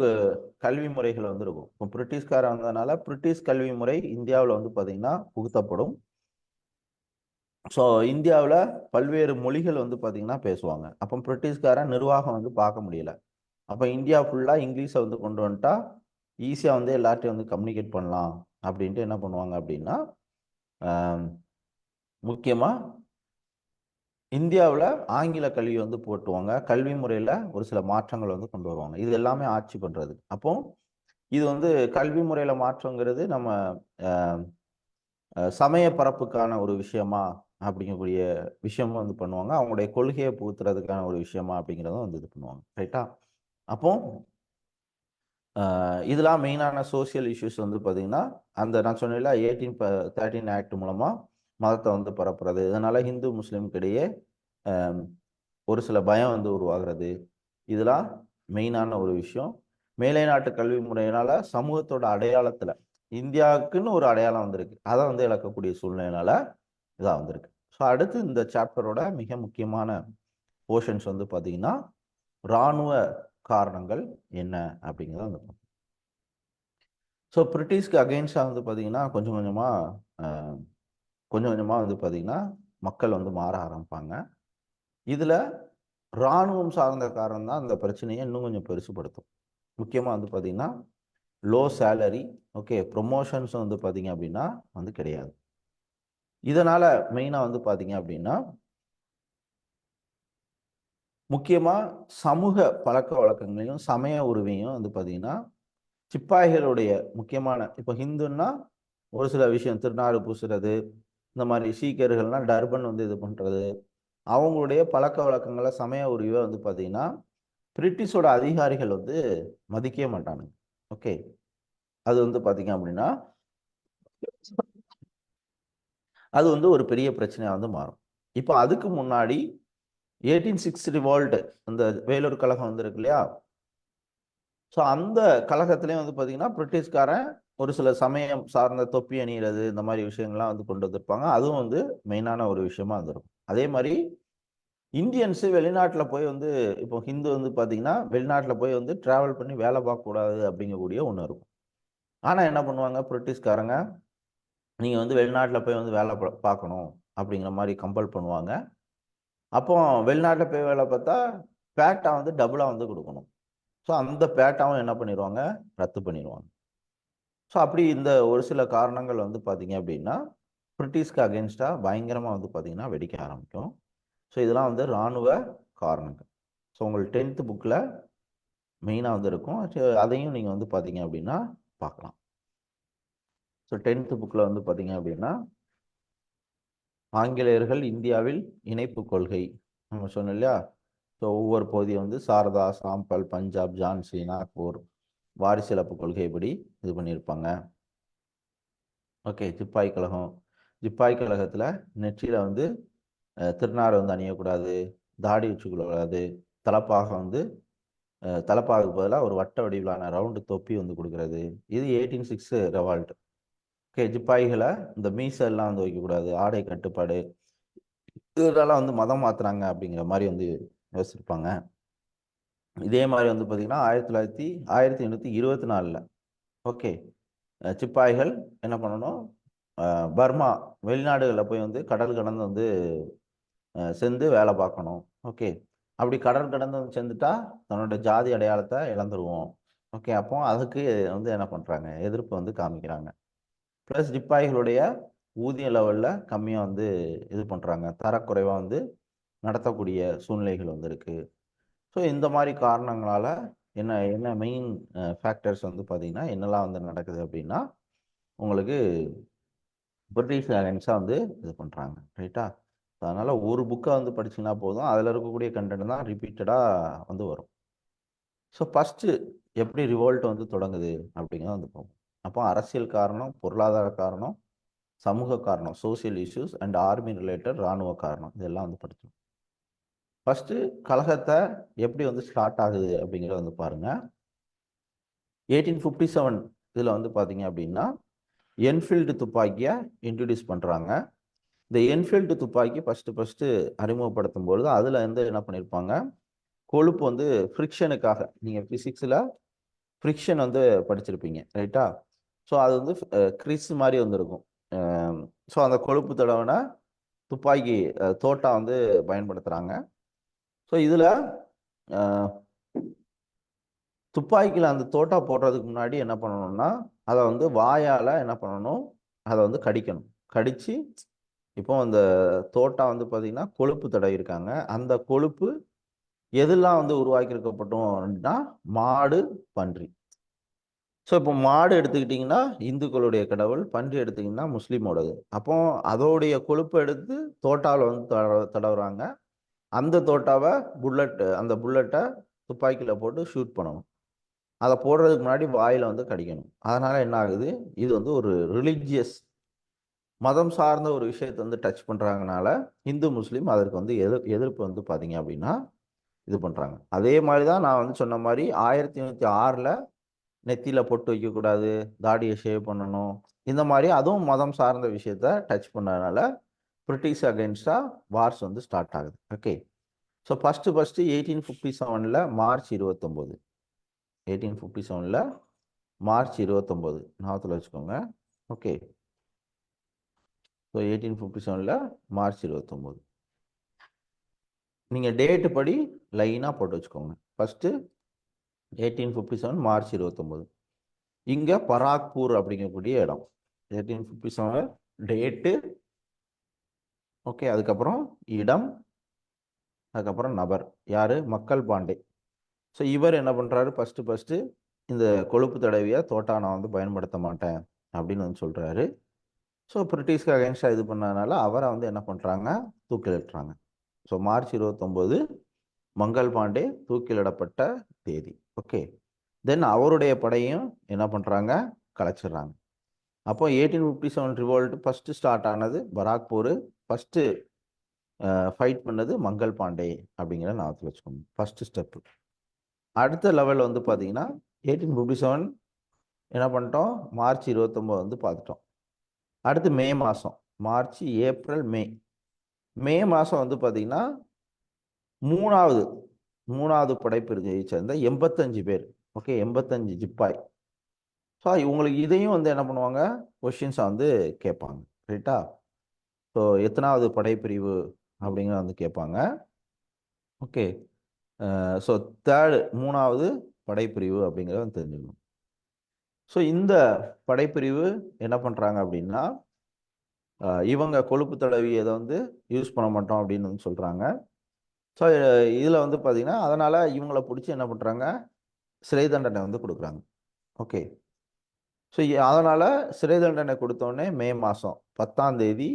கல்வி முறைகள் வந்து இருக்கும். இப்போ பிரிட்டிஷ்காரன் வந்ததுனால பிரிட்டிஷ் கல்வி முறை இந்தியாவில் வந்து பார்த்தீங்கன்னா புகுத்தப்படும். ஸோ இந்தியாவில் பல்வேறு மொழிகள் வந்து பார்த்தீங்கன்னா பேசுவாங்க. அப்போ பிரிட்டிஷ்காரன் நிர்வாகம் வந்து பார்க்க முடியல. அப்போ இந்தியா ஃபுல்லாக இங்கிலீஷை வந்து கொண்டு வந்துட்டா ஈஸியாக வந்து எல்லார்ட்டையும் வந்து கம்யூனிகேட் பண்ணலாம் அப்படின்ட்டு என்ன பண்ணுவாங்க அப்படின்னா, முக்கியமாக இந்தியாவில் ஆங்கில கல்வி வந்து போட்டுவாங்க. கல்வி முறையில் ஒரு சில மாற்றங்கள் வந்து கொண்டு வருவாங்க. இது எல்லாமே ஆட்சி பண்ணுறது. அப்போ இது வந்து கல்வி முறையில் மாற்றங்கிறது நம்ம சமய பரப்புக்கான ஒரு விஷயமா அப்படிங்கக்கூடிய விஷயமும் வந்து பண்ணுவாங்க. அவங்களுடைய கொள்கையை புகுத்துறதுக்கான ஒரு விஷயமா அப்படிங்கிறதும் வந்து இது பண்ணுவாங்க. ரைட்டா? அப்போ இதெல்லாம் மெயினான சோசியல் இஷ்யூஸ் வந்து பார்த்தீங்கன்னா, அந்த நான் சொன்னேன்ல 1813 ஆக்ட் மூலமா மதத்தை வந்து பரப்புறது. இதனால ஹிந்து முஸ்லீமுக்கு இடையே ஒரு சில பயம் வந்து உருவாகிறது. இதெல்லாம் மெயினான ஒரு விஷயம். மேலை நாட்டு கல்வி முறையினால சமூகத்தோட அடையாளத்துல இந்தியாவுக்குன்னு ஒரு அடையாளம் வந்திருக்கு. அதை வந்து இழக்கக்கூடிய சூழ்நிலையினால இதா வந்திருக்கு. ஸோ அடுத்து இந்த சாப்டரோட மிக முக்கியமான போர்ஷன்ஸ் வந்து பார்த்தீங்கன்னா, இராணுவ காரணங்கள் என்ன அப்படிங்கிறத வந்து ஸோ பிரிட்டிஷ்க்கு அகெயின்ஸ்டாக வந்து பார்த்தீங்கன்னா கொஞ்சம் கொஞ்சமாக வந்து பார்த்தீங்கன்னா மக்கள் வந்து மாற ஆரம்பிப்பாங்க. இதில் இராணுவம் சார்ந்த காரணம் தான் அந்த பிரச்சனையை இன்னும் கொஞ்சம் பெருசுபடுத்தும். முக்கியமாக வந்து பார்த்தீங்கன்னா லோ சேலரி, ஓகே, ப்ரொமோஷன்ஸ் வந்து பார்த்தீங்க அப்படின்னா வந்து கிடையாது. இதனால் மெயினாக வந்து பார்த்தீங்க அப்படின்னா முக்கியமாக சமூக பழக்க வழக்கங்களையும் சமய உரிமையும் வந்து பார்த்தீங்கன்னா சிப்பாய்களுடைய முக்கியமான இப்போ ஹிந்துன்னா ஒரு சில விஷயம் திருநாறு பூசுறது, இந்த மாதிரி சீக்கியர்கள்னா டர்பன் வந்து இது பண்ணுறது, அவங்களுடைய பழக்க வழக்கங்களை சமய உரிவை வந்து பார்த்தீங்கன்னா பிரிட்டிஷோட அதிகாரிகள் வந்து மதிக்கவே மாட்டானுங்க. ஓகே, அது வந்து பார்த்தீங்க அப்படின்னா அது வந்து ஒரு பெரிய பிரச்சனையாக வந்து மாறும். இப்போ அதுக்கு முன்னாடி 1860 ரிவால்ட் இந்த வேலூர் கழகம் வந்து இருக்கு இல்லையா? ஸோ அந்த கழகத்திலையும் வந்து பார்த்தீங்கன்னா பிரிட்டிஷ்காரன் ஒரு சில சமயம் சார்ந்த தொப்பி அணிகிறது இந்த மாதிரி விஷயங்கள்லாம் வந்து கொண்டு வந்திருப்பாங்க. அதுவும் வந்து மெயினான ஒரு விஷயமா இருந்திருக்கும். அதே மாதிரி இந்தியன்ஸு வெளிநாட்டில் போய் வந்து இப்போ ஹிந்து வந்து பார்த்தீங்கன்னா வெளிநாட்டில் போய் வந்து ட்ராவல் பண்ணி வேலை பார்க்கக்கூடாது அப்படிங்கக்கூடிய ஒன்று இருக்கும். ஆனால் என்ன பண்ணுவாங்க பிரிட்டிஷ்காரங்க, நீங்கள் வந்து வெளிநாட்டில் போய் வந்து வேலை பார்க்கணும் அப்படிங்கிற மாதிரி கம்பல் பண்ணுவாங்க. அப்போ வெளிநாட்டில் போய் வேலை பார்த்தா பேட்டா வந்து டபுளாக வந்து கொடுக்கணும். ஸோ அந்த பேட்டாவும் என்ன பண்ணிடுவாங்க, ரத்து பண்ணிடுவாங்க. ஸோ அப்படி இந்த ஒரு சில காரணங்கள் வந்து பார்த்தீங்க அப்படின்னா பிரிட்டிஷ்க்கு அகென்ஸ்டாக பயங்கரமாக வந்து பார்த்தீங்கன்னா வெடிக்க ஆரம்பிக்கும். ஸோ இதெல்லாம் வந்து இராணுவ காரணங்கள். ஸோ உங்களுக்கு 10th புக்கில் மெயினாக வந்து இருக்கும். அதையும் நீங்கள் வந்து பார்த்தீங்க அப்படின்னா பார்க்கலாம். ஸோ 10th புக்கில் வந்து பார்த்தீங்க அப்படின்னா ஆங்கிலேயர்கள் இந்தியாவில் இணைப்பு கொள்கை நம்ம சொன்னோம் இல்லையா? ஸோ ஒவ்வொரு பகுதியும் வந்து சாரதா, சாம்பல், பஞ்சாப், ஜான்சி, நாக்பூர் வாரிசிலப்பு கொள்கைப்படி இது பண்ணியிருப்பாங்க. ஓகே, சிப்பாய் கழகம். சிப்பாய் கழகத்தில் நெற்றியில் வந்து திருநாரை வந்து அணியக்கூடாது, தாடி வச்சுக்கூடாது, தலப்பாக வந்து தலப்பாவுக்கு பதிலாக ஒரு வட்ட வடிவிலான ரவுண்டு தொப்பி வந்து கொடுக்கறது. இது 1806 ரெவால்ட். ஓகே, சிப்பாய்களை இந்த மீசெல்லாம் வந்து வைக்கக்கூடாது, ஆடை கட்டுப்பாடு, இதெல்லாம் வந்து மதம் மாத்துறாங்க அப்படிங்கிற மாதிரி வந்து யோசிச்சிருப்பாங்க. இதே மாதிரி வந்து பார்த்தீங்கன்னா 1824 ஓகே, சிப்பாய்கள் என்ன பண்ணணும், பர்மா வெளிநாடுகளில் போய் வந்து கடல் கடந்து வந்து சென்று வேலை பார்க்கணும். ஓகே, அப்படி கடல் கடந்து வந்து சென்றுட்டா தன்னோட ஜாதி அடையாளத்தை இழந்துருவோம். ஓகே, அப்போ அதுக்கு வந்து என்ன பண்ணுறாங்க, எதிர்ப்பு வந்து காமிக்கிறாங்க. ப்ளஸ் சிப்பாய்களுடைய ஊதிய லெவலில் கம்மியாக வந்து இது பண்ணுறாங்க, தரக்குறைவாக வந்து நடத்தக்கூடிய சூழ்நிலைகள் வந்து இருக்குது. ஸோ இந்த மாதிரி காரணங்களால் என்ன என்ன மெயின் ஃபேக்டர்ஸ் வந்து பார்த்தீங்கன்னா என்னெல்லாம் வந்து நடக்குது அப்படின்னா உங்களுக்கு பிரிட்டிஷ் அகைன்ஸ்டாக வந்து இது பண்ணுறாங்க. ரைட்டா? அதனால் ஒரு புக்கை வந்து படிச்சிங்கன்னா போதும், அதில் இருக்கக்கூடிய கண்டென்ட் தான் ரிப்பீட்டடாக வந்து வரும். ஸோ ஃபஸ்ட்டு எப்படி ரிவோல்ட் வந்து தொடங்குது அப்படிங்கிறத வந்து பார்ப்போம். அப்போ அரசியல் காரணம், பொருளாதார காரணம், சமூக காரணம், social issues and army related இராணுவ காரணம், இதெல்லாம் வந்து படிச்சோம். ஃபஸ்ட்டு கழகத்தை எப்படி வந்து ஸ்டார்ட் ஆகுது அப்படிங்கிறத வந்து பாருங்கள். 1857 இதில் வந்து பார்த்தீங்க அப்படின்னா என்ஃபீல்டு துப்பாக்கியை இன்ட்ரடியூஸ் பண்ணுறாங்க. இந்த என்ஃபீல்டு துப்பாக்கி ஃபஸ்ட்டு அறிமுகப்படுத்தும் பொழுது அதில் வந்து என்ன பண்ணியிருப்பாங்க, கொழுப்பு வந்து ஃப்ரிக்ஷனுக்காக, நீங்கள் ஃபிசிக்ஸில் ஃப்ரிக்ஷன் வந்து படிச்சிருப்பீங்க ரைட்டா? ஸோ அது வந்து கிறிஸ் மாதிரி வந்துருக்கும். ஸோ அந்த கொழுப்பு தடவைனா துப்பாக்கி தோட்டா வந்து பயன்படுத்துகிறாங்க. ஸோ இதில் துப்பாக்கியில் அந்த தோட்டா போடுறதுக்கு முன்னாடி என்ன பண்ணணும்னா, அதை வந்து வாயால் என்ன பண்ணணும், அதை வந்து கடிக்கணும். கடித்து இப்போ அந்த தோட்டா வந்து பார்த்தீங்கன்னா கொழுப்பு தடவி இருக்காங்க. அந்த கொழுப்பு எதெல்லாம் வந்து உருவாக்கியிருக்கப்பட்டோம் அப்படின்னா மாடு, பன்றி. ஸோ இப்போ மாடு எடுத்துக்கிட்டிங்கன்னா இந்துக்களுடைய கடவுள், பன்றி எடுத்திங்கன்னா முஸ்லீமோடது. அப்போ அதோடைய கொழுப்பை எடுத்து தோட்டாவில் வந்து தடவுறாங்க. அந்த தோட்டாவை அந்த புல்லட்டை துப்பாக்கியில் போட்டு ஷூட் பண்ணணும். அதை போடுறதுக்கு முன்னாடி வாயில் வந்து கடிக்கணும். அதனால் என்ன ஆகுது, இது வந்து ஒரு ரிலீஜியஸ் மதம் சார்ந்த ஒரு விஷயத்தை வந்து டச் பண்ணுறாங்கனால இந்து முஸ்லீம் அதற்கு வந்து எதிர்ப்பு வந்து பார்த்தீங்க அப்படின்னா இது பண்ணுறாங்க. அதே மாதிரி தான் நான் வந்து சொன்ன மாதிரி 1906 நெத்தியில் பொட்டு வைக்கக்கூடாது, தாடியை ஷேவ் பண்ணணும், இந்த மாதிரி அதுவும் மதம் சார்ந்த விஷயத்த டச் பண்ணதுனால பிரிட்டிஷ் அகெயின்ஸ்டாக வார்ஸ் வந்து ஸ்டார்ட் ஆகுது. Okay, so first 1857 March 29, 1857 March 29 ஞாபகத்தில் வச்சுக்கோங்க. ஓகே, ஸோ 1857 மார்ச் 29 நீங்கள் டேட்டு படி லைனாக போட்டு வச்சுக்கோங்க. ஃபஸ்ட்டு 1857 மார்ச் 29 இங்கே பராக்பூர் அப்படிங்கக்கூடிய இடம். 1857 டேட்டு, ஓகே, அதுக்கப்புறம் இடம், அதுக்கப்புறம் நபர் யார், மக்கள் பாண்டே. ஸோ இவர் என்ன பண்ணுறாரு, ஃபஸ்ட்டு இந்த கொழுப்பு தடவியை தோட்டா நான் வந்து பயன்படுத்த மாட்டேன் அப்படின்னு வந்து சொல்கிறாரு. ஸோ பிரிட்டிஷ்க்கு அகேன்ஸ்டாக இது பண்ணதுனால அவரை வந்து என்ன பண்ணுறாங்க, தூக்கிலிட்டுறாங்க. ஸோ மார்ச் 29 மங்கள் பாண்டே தூக்கிலிடப்பட்ட தேதி. ஓகே, தென் அவருடைய படையும் என்ன பண்ணுறாங்க, கலைச்சிடுறாங்க. அப்போ 1857 ரிவோல்ட் ஃபஸ்ட்டு ஸ்டார்ட் ஆனது பராக்பூர், ஃபஸ்ட்டு ஃபைட் பண்ணது மங்கள் பாண்டே அப்படிங்கிற ஞாபகத்தில் வச்சுக்கோங்க. First step. அடுத்த லெவல் வந்து பார்த்தீங்கன்னா 1857 என்ன பண்ணிட்டோம், மார்ச் 29 வந்து பார்த்துட்டோம். அடுத்து மே மாதம், மார்ச், ஏப்ரல், மே மாதம் வந்து பார்த்தீங்கன்னா மூணாவது படைப்பிரிவை சேர்ந்த 85 பேர். ஓகே, 85 ஜிப்பாய். ஸோ இவங்களுக்கு இதையும் வந்து என்ன பண்ணுவாங்க, கொஷின்ஸை வந்து கேட்பாங்க ரைட்டா? ஸோ எத்தனாவது படைப்பிரிவு அப்படிங்கிற வந்து கேட்பாங்க. ஓகே, ஸோ மூணாவது படைப்பிரிவு அப்படிங்கிறத வந்து தெரிஞ்சுக்கணும். ஸோ இந்த படைப்பிரிவு என்ன பண்ணுறாங்க அப்படின்னா, இவங்க கொழுப்பு தடவி இதை வந்து யூஸ் பண்ண மாட்டோம் அப்படின்னு வந்து சொல்கிறாங்க. ஸோ இதில் வந்து பார்த்தீங்கன்னா அதனால் இவங்கள பிடிச்சி என்ன பண்ணுறாங்க, சிறை தண்டனை வந்து கொடுக்குறாங்க. ஓகே, ஸோ அதனால் சிறை தண்டனை கொடுத்தோடனே மே மாதம் 10ஆம் தேதி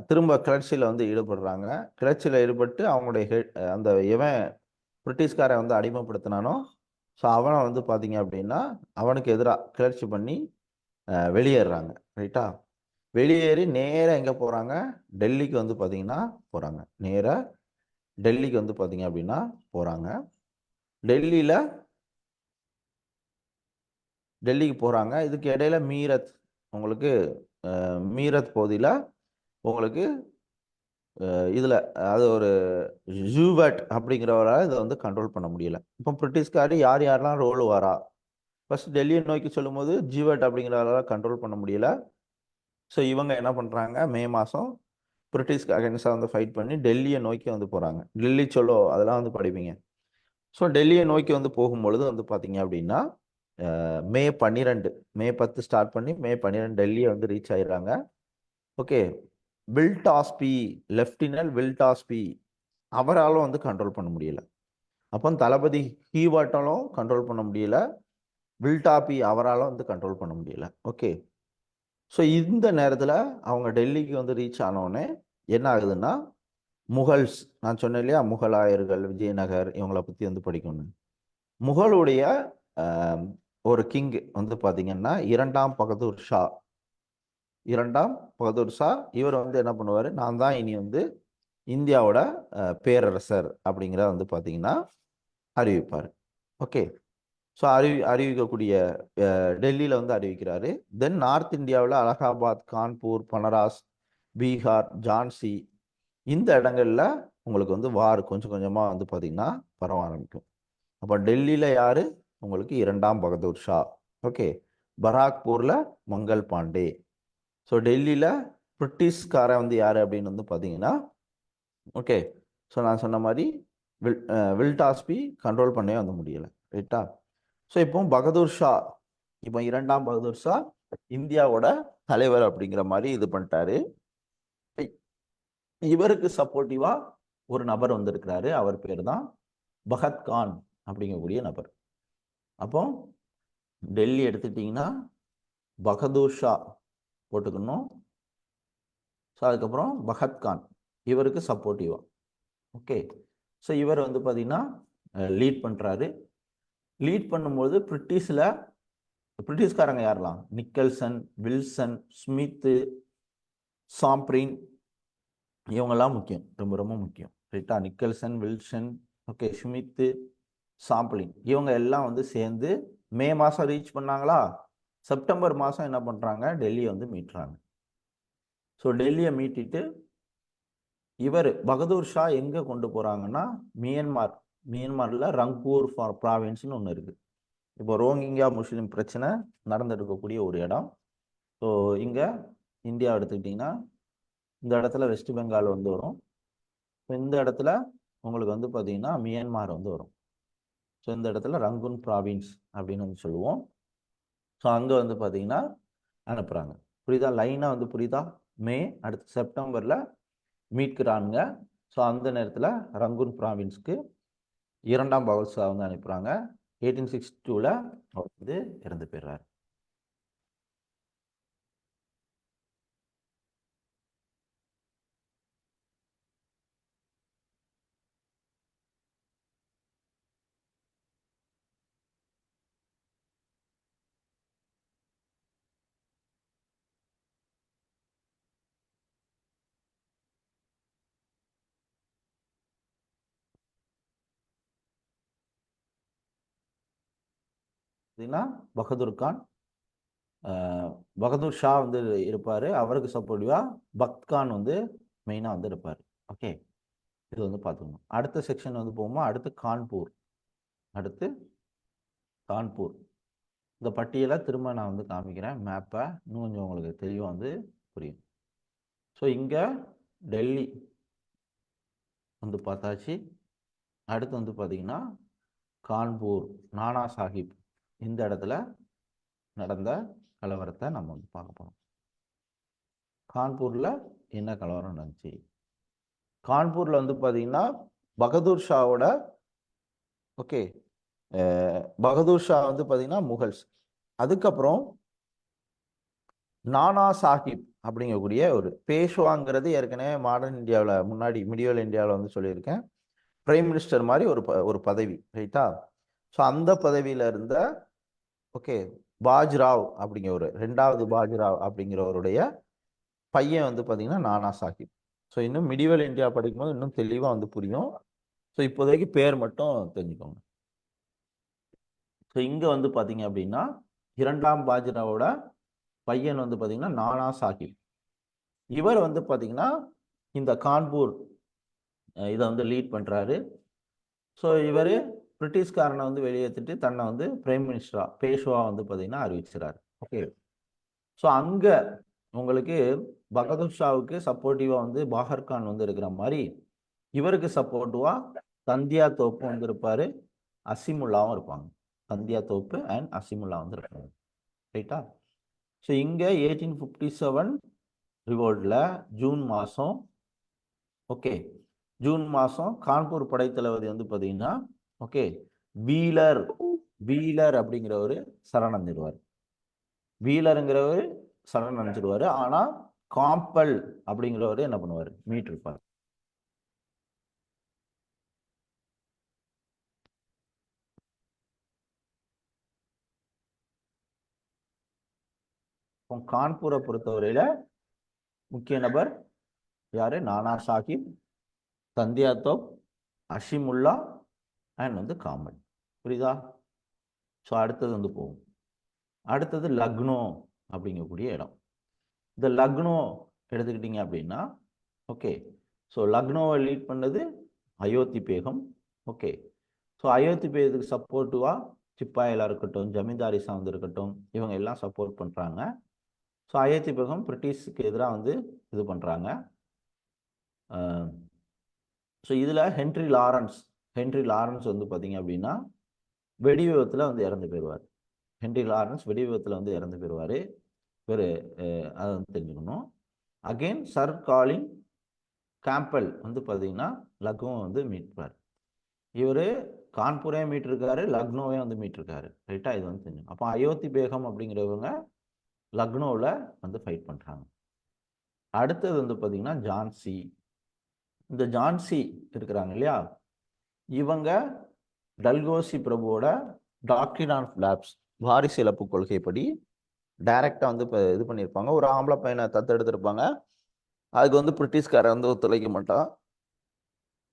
திரும்ப கிளர்ச்சியில் வந்து ஈடுபடுறாங்க. கிளர்ச்சியில் ஈடுபட்டு அவங்களுடைய அந்த இவன் பிரிட்டிஷ்காரை வந்து அடிமைப்படுத்தினானோ, ஸோ அவனை வந்து பார்த்தீங்க அப்படின்னா அவனுக்கு எதிராக கிளர்ச்சி பண்ணி வெளியேறாங்க ரைட்டா? வெளியேறி நேராக எங்கே போகிறாங்க, டெல்லிக்கு வந்து பார்த்தீங்கன்னா போகிறாங்க. நேராக டெல்லிக்கு வந்து பார்த்தீங்க அப்படின்னா போகிறாங்க. டெல்லிக்கு போகிறாங்க. இதுக்கு இடையில உங்களுக்கு மீரத் பகுதியில் உங்களுக்கு இதில் அது ஒரு ஜூவட் அப்படிங்கிறவரால் இதை வந்து கண்ட்ரோல் பண்ண முடியல. இப்போ பிரிட்டிஷ்காரி யாரெல்லாம் ரோல் வரா, ஃபர்ஸ்ட் டெல்லியை நோக்கி சொல்லும்போது ஜூவட் அப்படிங்கிறவரால் கண்ட்ரோல் பண்ண முடியல. ஸோ இவங்க என்ன பண்ணுறாங்க, மே மாதம் பிரிட்டிஷ்க்கு அகேன்ஸ்டாக வந்து ஃபைட் பண்ணி டெல்லியை நோக்கி வந்து போகிறாங்க. டெல்லி சொல்லோ அதெல்லாம் வந்து படிப்பீங்க. ஸோ டெல்லியை நோக்கி வந்து போகும்பொழுது வந்து பார்த்தீங்க அப்படின்னா மே 10 ஸ்டார்ட் பண்ணி மே 12 டெல்லியை வந்து ரீச் ஆயிடுறாங்க. ஓகே, லெப்டினல் வில்டாஸ்பி அவராலும் வந்து கண்ட்ரோல் பண்ண முடியல. அப்போ தளபதி ஹீவாட்டாலும் கண்ட்ரோல் பண்ண முடியல, வில்டாபி அவராலும் வந்து கண்ட்ரோல் பண்ண முடியல. ஓகே, ஸோ இந்த நேரத்தில் அவங்க டெல்லிக்கு வந்து ரீச் ஆனோடனே என்ன ஆகுதுன்னா, முகல்ஸ், நான் சொன்னேன் இல்லையா, முகலாயர்கள், விஜயநகர் இவங்களை பற்றி வந்து படிக்கணும். முகலுடைய ஒரு கிங் வந்து பார்த்தீங்கன்னா இரண்டாம் பகதூர் ஷா. இவர் வந்து என்ன பண்ணுவார், நான் தான் இனி வந்து இந்தியாவோட பேரரசர் அப்படிங்கிறத வந்து பார்த்தீங்கன்னா அறிவிப்பார். ஓகே, ஸோ அறிவிக்கக்கூடிய டெல்லியில் வந்து அறிவிக்கிறாரு. தென் நார்த் இந்தியாவில் அலகாபாத், கான்பூர், பனராஸ், பீகார், ஜான்சி இந்த இடங்கள்ல உங்களுக்கு வந்து வார் கொஞ்சம் கொஞ்சமாக வந்து பார்த்தீங்கன்னா பரவ ஆரம்பிக்கும். அப்போ டெல்லியில் யார் உங்களுக்கு இரண்டாம் பகதூர் ஷா. ஓகே, பராக்பூரில் மங்கள் பாண்டே. ஸோ டெல்லியில் பிரிட்டிஷ்காரன் வந்து யார் அப்படின்னு வந்து பார்த்தீங்கன்னா, ஓகே, ஸோ நான் சொன்ன மாதிரி வில்டாஸ்பி கண்ட்ரோல் பண்ணவே வந்து முடியலை. ரைட்டா? ஸோ இப்போ பகதூர் ஷா, இப்போ இரண்டாம் பகதூர் ஷா இந்தியாவோட தலைவர் அப்படிங்கிற மாதிரி இது பண்ணிட்டாரு. இவருக்கு சப்போர்ட்டிவா ஒரு நபர் வந்திருக்கிறாரு. அவர் பேர் தான் பகத்கான் அப்படிங்கக்கூடிய நபர். அப்போ டெல்லி எடுத்துட்டீங்கன்னா பகதூர் ஷா போட்டுக்கணும். ஸோ அதுக்கப்புறம் பகத்கான் இவருக்கு சப்போர்ட்டிவா. ஓகே, ஸோ இவர் வந்து பார்த்தீங்கன்னா லீட் பண்ணுறாரு. லீட் பண்ணும்போது பிரிட்டிஷ்காரங்க யாரெல்லாம், நிக்கல்சன், வில்சன், ஸ்மித்து, சாம்ப்ரின், இவங்கெல்லாம் முக்கியம், ரொம்ப ரொம்ப முக்கியம். ரைட்டா? நிக்கல்சன், வில்சன், ஓகே, ஸ்மித்து, சாம்பிளின், இவங்க எல்லாம் வந்து சேர்ந்து மே மாதம் ரீச் பண்ணாங்களா, செப்டம்பர் மாதம் என்ன பண்ணுறாங்க, டெல்லியை வந்து மீட்டுறாங்க. ஸோ டெல்லியை மீட்டிட்டு இவர் பகதூர் ஷா எங்கே கொண்டு போகிறாங்கன்னா மியான்மரில் ரங்கூர் ப்ராவின்ஸ்னு ஒன்று இருக்குது. இப்போ ரோஹிங்கியா முஸ்லீம் பிரச்சனை நடந்துருக்கக்கூடிய ஒரு இடம். ஸோ இங்கே இந்தியா எடுத்துக்கிட்டிங்கன்னா இந்த இடத்துல வெஸ்ட் பெங்கால் வந்து வரும். ஸோ இந்த இடத்துல உங்களுக்கு வந்து பார்த்தீங்கன்னா மியான்மர் வந்து வரும். ஸோ இந்த இடத்துல ரங்கூன் ப்ராவின்ஸ் அப்படின்னு வந்து சொல்லுவோம். ஸோ அங்கே வந்து பார்த்தீங்கன்னா அனுப்புகிறாங்க. புரியுதா? லைனாக வந்து புரியுதா? மே அடுத்த செப்டம்பரில் மீட்கிறானுங்க. ஸோ அந்த நேரத்தில் ரங்கூன் ப்ராவின்ஸ்க்கு இரண்டாம் பகதூர் ஷா வந்து அனுப்புகிறாங்க. 1862 அவர் வந்து இறந்து போயிடுறாரு. பகதூர் கான், பகதூர் ஷா வந்து இருப்பார். அவருக்கு சப்போர்ட்டிவாக பக்த்கான் வந்து மெயினாக வந்து இருப்பார். ஓகே, இது வந்து பார்த்துக்கணும். அடுத்த செக்ஷன் வந்து போகுமா, அடுத்து கான்பூர். இந்த பட்டியலை திரும்ப நான் வந்து காமிக்கிறேன், மேப்பை இன்னும் கொஞ்சம் உங்களுக்கு தெளிவாக வந்து புரியும். ஸோ இங்கே டெல்லி வந்து பார்த்தாச்சு. அடுத்து வந்து பார்த்தீங்கன்னா கான்பூர், நானா சாஹிப், இந்த இடத்துல நடந்த கலவரத்தை நம்ம வந்து பார்க்க போகிறோம். கான்பூரில் என்ன கலவரம் நடந்துச்சு? கான்பூரில் வந்து பார்த்தீங்கன்னா பகதூர் ஷாவோட, ஓகே, பகதூர் ஷா வந்து பார்த்தீங்கன்னா முகல்ஸ். அதுக்கப்புறம் நானா சாஹிப் அப்படிங்கக்கூடிய ஒரு பேஷ்வாங்கிறது ஏற்கனவே மாடர்ன் இந்தியாவில், முன்னாடி மிடிவல் இந்தியாவில் வந்து சொல்லியிருக்கேன், பிரைம் மினிஸ்டர் மாதிரி ஒரு பதவி. ரைட்டா? ஸோ அந்த பதவியில் இருந்த, ஓகே, பாஜ்ராவ் அப்படிங்கிற ரெண்டாவது பாஜ்ராவ் அப்படிங்கிறவருடைய பையன் வந்து பார்த்தீங்கன்னா நானா சாஹிப். ஸோ இன்னும் மிடிவல் இந்தியா படிக்கும்போது இன்னும் தெளிவாக வந்து புரியும். ஸோ இப்போதைக்கு பேர் மட்டும் தெரிஞ்சுக்கோங்க. ஸோ இங்கே வந்து பார்த்தீங்க அப்படின்னா இரண்டாம் பாஜ்ராவோட பையன் வந்து பார்த்தீங்கன்னா நானா சாஹிப். இவர் வந்து பார்த்தீங்கன்னா இந்த கான்பூர் இதை வந்து லீட் பண்ணுறாரு. ஸோ இவர் பிரிட்டிஷ்காரனை வந்து வெளியேற்றிட்டு தன்னை வந்து பிரைம் மினிஸ்டரா, பேஷ்வா வந்து பார்த்தீங்கன்னா அறிவிச்சுறாரு. ஓகே, ஸோ அங்கே உங்களுக்கு பகதூர் ஷாவுக்கு சப்போர்ட்டிவாக வந்து பாகர்கான் வந்து இருக்கிற மாதிரி இவருக்கு சப்போர்ட்டிவாக தந்தியா தோப்பு வந்து இருப்பார், அசிமுல்லாவும் இருப்பாங்க. தந்தியா தோப்பு அண்ட் அசிமுல்லா வந்து இருப்பாங்க. ரைட்டா? ஸோ இங்கே 1857 ரிவோல்ட்டில் ஜூன் மாதம், ஓகே, ஜூன் மாதம் கான்பூர் படைத்தளபதி வந்து பார்த்தீங்கன்னா, ஓகே, வீலர் அப்படிங்கிறவர் சரணடைஞ்சிருவார். வீலருங்கிறவர் சரணடைஞ்சிருவார். ஆனால் காம்பல் அப்படிங்கிறவர் என்ன பண்ணுவார், மீட்டிருப்பார். கான்பூரை பொறுத்தவரையில முக்கிய நபர் யாரு, நானா சாஹிப், தந்தியா தோப், அஷிமுல்லா அண்ட் வந்து காமல். புரியுதா? ஸோ அடுத்தது வந்து போகும். அடுத்தது லக்னோ அப்படிங்கக்கூடிய இடம். இந்த லக்னோ எடுத்துக்கிட்டீங்க அப்படின்னா, ஓகே, ஸோ லக்னோவை லீட் பண்ணது அயோத்தி பேகம். ஓகே, ஸோ அயோத்தி பேகத்துக்கு சப்போர்ட்டிவாக சிப்பாயிலாக இருக்கட்டும், ஜமீன்தாரி சார்ந்து இருக்கட்டும், இவங்க எல்லாம் சப்போர்ட் பண்ணுறாங்க. ஸோ அயோத்தி பேகம் பிரிட்டிஷ்க்கு எதிராக வந்து இது பண்ணுறாங்க. ஸோ இதில் ஹென்ரி லாரன்ஸ் வந்து பார்த்தீங்க அப்படின்னா வெடி விபத்தில் வந்து இறந்து போயிடுவார். ஹென்ரி லாரன்ஸ் வெடி விபத்தில் வந்து இறந்து போயிடுவார். இவர் அதை வந்து தெரிஞ்சுக்கணும். அகெயின் சர் காலின் கேம்பல் வந்து பார்த்தீங்கன்னா லக்னோ வந்து மீட்பார். இவர் கான்பூரே மீட்டிருக்காரு, லக்னோவே வந்து மீட்டிருக்காரு. ரைட்டா, இது வந்து தெரியும். அப்போ அயோத்தி பேகம் அப்படிங்கிறவங்க லக்னோவில் வந்து ஃபைட் பண்ணுறாங்க. அடுத்தது வந்து பார்த்தீங்கன்னா ஜான்சி. இந்த ஜான்சி இருக்கிறாங்க இல்லையா, இவங்க டல்கோசி பிரபுவோட டாக்ட்ரின் ஆஃப் லேப்ஸ் வாரிசு இழப்பு கொள்கைப்படி டைரக்டாக வந்து இப்போ இது பண்ணியிருப்பாங்க. ஒரு ஆம்பளை பையனை தத்தெடுத்திருப்பாங்க. அதுக்கு வந்து பிரிட்டிஷ்காரர் வந்து ஒத்துழைக்க மாட்டான்.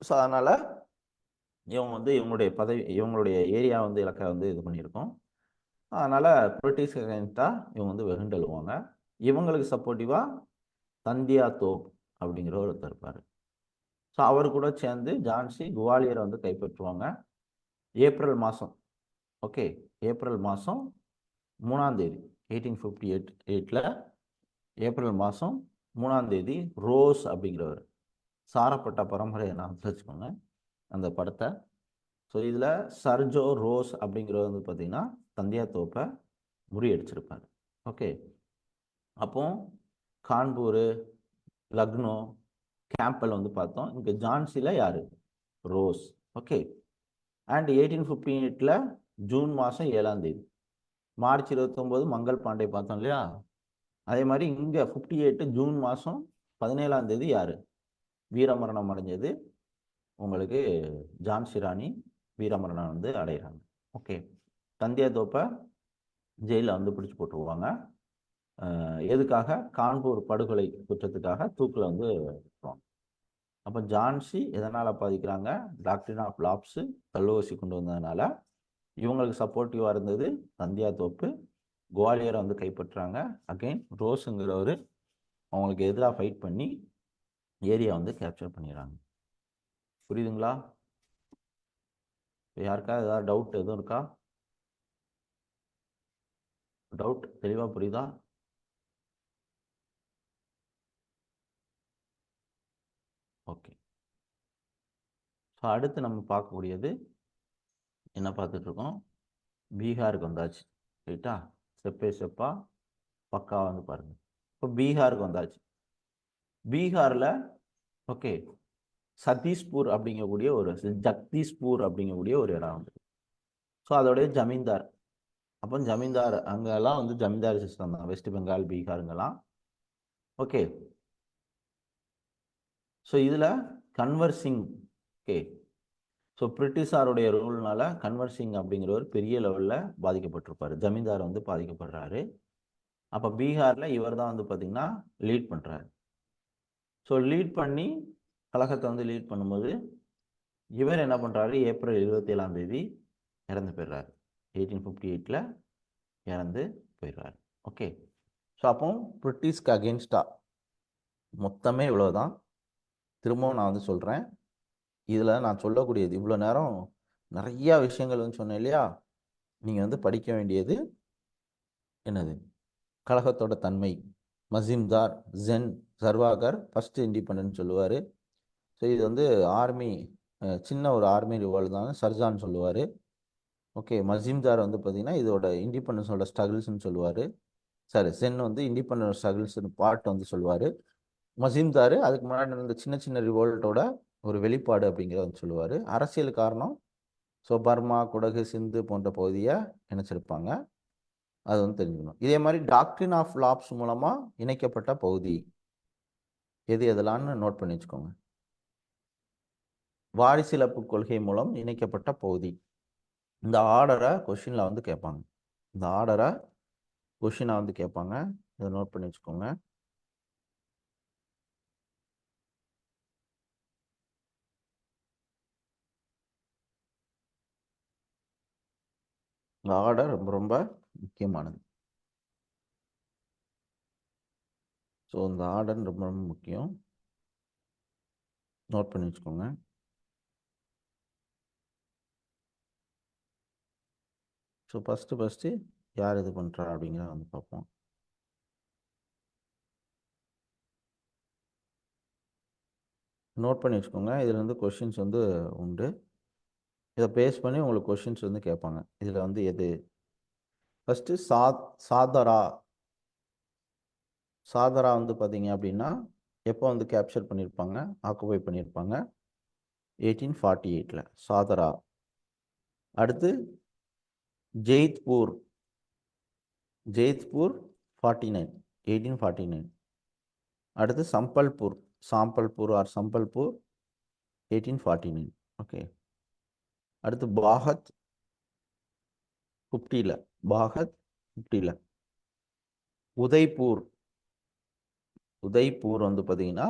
ஸோ அதனால் இவங்க வந்து இவங்களுடைய ஏரியா வந்து இலக்கை வந்து இது பண்ணியிருக்கோம். அதனால் பிரிட்டிஷ் அகைன்ஸ்டாக இவங்க வந்து வெகுண்டெழுவாங்க. இவங்களுக்கு சப்போர்ட்டிவாக தந்தியா தோப் அப்படிங்கிற ஒருத்தர் இருப்பார். ஸோ அவர் கூட சேர்ந்து ஜான்சி குவாலியரை வந்து கைப்பற்றுவாங்க. ஏப்ரல் மாதம் 3 1858 ஏப்ரல் மாதம் 3 ரோஸ் அப்படிங்கிறவர், சாரப்பட்ட பரம்பரையை நான் வச்சுக்கோங்க அந்த படத்தை. ஸோ இதில் சர்ஜோ ரோஸ் அப்படிங்கிறவர் வந்து பார்த்திங்கன்னா தந்தியா தோப்பை முறியடிச்சிருப்பார். ஓகே, அப்போ கான்பூர், லக்னோ, கேம்பல் வந்து பார்த்தோம். இங்கே ஜான்சியில் யார்? ரோஸ். ஓகே, அண்ட் 1858 ஜூன் மாதம் 7 மார்ச் 29 மங்கள் பாண்டே பார்த்தோம் இல்லையா, அதே மாதிரி இங்கே 58 ஜூன் மாதம் 17 யார் வீரமரணம் அடைஞ்சது? உங்களுக்கு ஜான்சி ராணி வீரமரணம் வந்து அடைகிறாங்க. ஓகே, தந்தியா தோப்பை ஜெயிலில் வந்து பிடிச்சி போட்டுருவாங்க. எதுக்காக? கான்பூர் படுகொலை குற்றத்துக்காக தூக்கில் வந்து விட்டுருவாங்க. அப்போ ஜான்சி எதனால் பாதிக்கிறாங்க? டாக்ட்ரின் ஆஃப் லாப்ஸு டல்ஹௌசி கொண்டு வந்ததுனால இவங்களுக்கு சப்போர்ட்டிவாக இருந்தது தந்தியா தோப்பு. குவாலியரை வந்து கைப்பற்றுறாங்க. அகெயின் ரோஸுங்கிறவர் அவங்களுக்கு எதிராக ஃபைட் பண்ணி ஏரியா வந்து கேப்சர் பண்ணிடுறாங்க. புரியுதுங்களா? யாருக்கா ஏதாவது டவுட் எதுவும் இருக்கா? டவுட் தெளிவாக புரியுதா? ஓகே, ஸோ அடுத்து நம்ம பார்க்கக்கூடியது என்ன பார்த்துட்ருக்கோம்? பீகாருக்கு வந்தாச்சு. ரைட்டா, ஸ்டெப்பாக பக்கா வந்து பாருங்கள். இப்போ பீகாருக்கு வந்தாச்சு. பீகாரில் ஓகே சத்தீஸ்பூர் அப்படிங்கக்கூடிய ஜக்தீஸ்பூர் அப்படிங்கக்கூடிய ஒரு இடம் வந்து. ஸோ அதோடைய ஜமீன்தார், அப்போ ஜமீன்தார் அங்கெல்லாம் வந்து ஜமீன்தார் சிஸ்டம் தான், வெஸ்ட் பெங்கால், பீகாருங்கெல்லாம். ஓகே, ஸோ இதில் கன்வர் சிங். ஓகே, ஸோ பிரிட்டிஷாருடைய ரூல்னால கன்வர் சிங் அப்படிங்கிறவர் பெரிய லெவலில் பாதிக்கப்பட்டிருப்பார். ஜமீன்தார் வந்து பாதிக்கப்படுறாரு. அப்போ பீகாரில் இவர் தான் வந்து பார்த்திங்கன்னா லீட் பண்ணுறாரு. ஸோ லீட் பண்ணி கழகத்தை வந்து லீட் பண்ணும்போது இவர் என்ன பண்ணுறாரு? ஏப்ரல் 27 இறந்து போயிடுறாரு. 1858 இறந்து போயிடுறாரு. ஓகே, ஸோ அப்போ பிரிட்டிஷ்க்கு அகெயின்ஸ்டாக மொத்தமே இவ்வளோதான். திரும்பவும் நான் வந்து சொல்கிறேன், இதில் நான் சொல்லக்கூடியது இவ்வளோ நேரம் நிறையா விஷயங்கள் வந்து சொன்னேன் இல்லையா, நீங்கள் வந்து படிக்க வேண்டியது என்னது? கழகத்தோட தன்மை, மசிம்தார், ஜென், சர்வாகர் ஃபஸ்ட்டு இண்டிபெண்டன்ட் சொல்லுவார். ஸோ இது வந்து ஆர்மி, சின்ன ஒரு ஆர்மி ரிவால்வ் தான் சர்ஜான்னு சொல்லுவார். ஓகே, மசிம்தார் வந்து பார்த்திங்கன்னா இதோட இண்டிபெண்டன்ஸோட ஸ்ட்ரகிள்ஸ்ன்னு சொல்லுவார். ஜென் வந்து இண்டிபெண்டன்ஸ் ஸ்ட்ரகிள்ஸ்னு பார்ட் வந்து சொல்லுவார். மசிம்தார் அதுக்கு முன்னாடி இருந்த சின்ன சின்ன ரிவோல்ட்டோட ஒரு வெளிப்பாடு அப்படிங்கிறத வந்து சொல்லுவார். அரசியல் காரணம், ஸோ பர்மா, குடகு, சிந்து போன்ற பகுதியை இணைச்சிருப்பாங்க. அது வந்து தெரிஞ்சுக்கணும். இதே மாதிரி டாக்ட்ரின் ஆஃப் லாப்ஸ் மூலமாக இணைக்கப்பட்ட பகுதி எது எதெல்லாம்னு நோட் பண்ணி வச்சுக்கோங்க. வாரிசிலப்பு கொள்கை மூலம் இணைக்கப்பட்ட பகுதி. இந்த ஆர்டரை கொஷினில் வந்து கேட்பாங்க. இதை நோட் பண்ணி வச்சுக்கோங்க. இந்த ஆர்டர் ரொம்ப ரொம்ப முக்கியமானது. ஸோ இந்த ஆர்டர் ரொம்ப ரொம்ப முக்கியம். நோட் பண்ணி வச்சுக்கோங்க. ஸோ ஃபஸ்ட்டு யார் இது பண்ணுறா அப்படிங்கிறத வந்து பார்ப்போம். நோட் பண்ணி வச்சுக்கோங்க. இதில் வந்து கொஷின்ஸ் வந்து உண்டு. இதை பேஸ் பண்ணி உங்களுக்கு கொஷின்ஸ் வந்து கேட்பாங்க. இதில் வந்து எது ஃபஸ்ட்டு சாதரா வந்து பார்த்தீங்க அப்படின்னா எப்போ வந்து கேப்சர் பண்ணியிருப்பாங்க, ஆக்குபை பண்ணியிருப்பாங்க? 1848 சாதரா. அடுத்து ஜெய்த்பூர் 49, 1849. அடுத்து சாம்பல்பூர் 1849. ஓகே. அடுத்து பாகத் 50. உதய்பூர் வந்து பார்த்தீங்கன்னா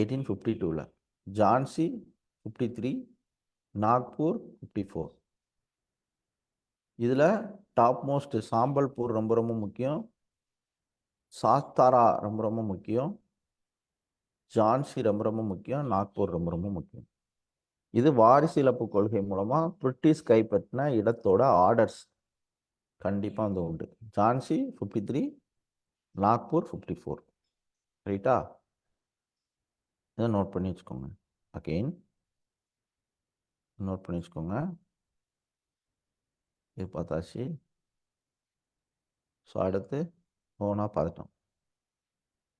1852. ஜான்சி 53, நாக்பூர் 54. இதில் டாப் மோஸ்ட் சாம்பல்பூர் ரொம்ப ரொம்ப முக்கியம், சாத்தாரா ரொம்ப ரொம்ப முக்கியம், ஜான்சி ரொம்ப ரொம்ப முக்கியம், நாக்பூர் ரொம்ப ரொம்ப முக்கியம். இது வாரிசு இழப்பு கொள்கை மூலமா பிரிட்டிஷ் கைப்பற்றின இடத்தோட ஆர்டர்ஸ் கண்டிப்பாக வந்து உண்டு. ஜான்சி 53, நாக்பூர் 54. ரைட்டா? இதை நோட் பண்ணி வச்சுக்கோங்க. அகெயின் நோட் பண்ணி வச்சுக்கோங்க. இது பார்த்தாச்சு. ஸோ அடுத்து ஓனா பார்த்துட்டோம்.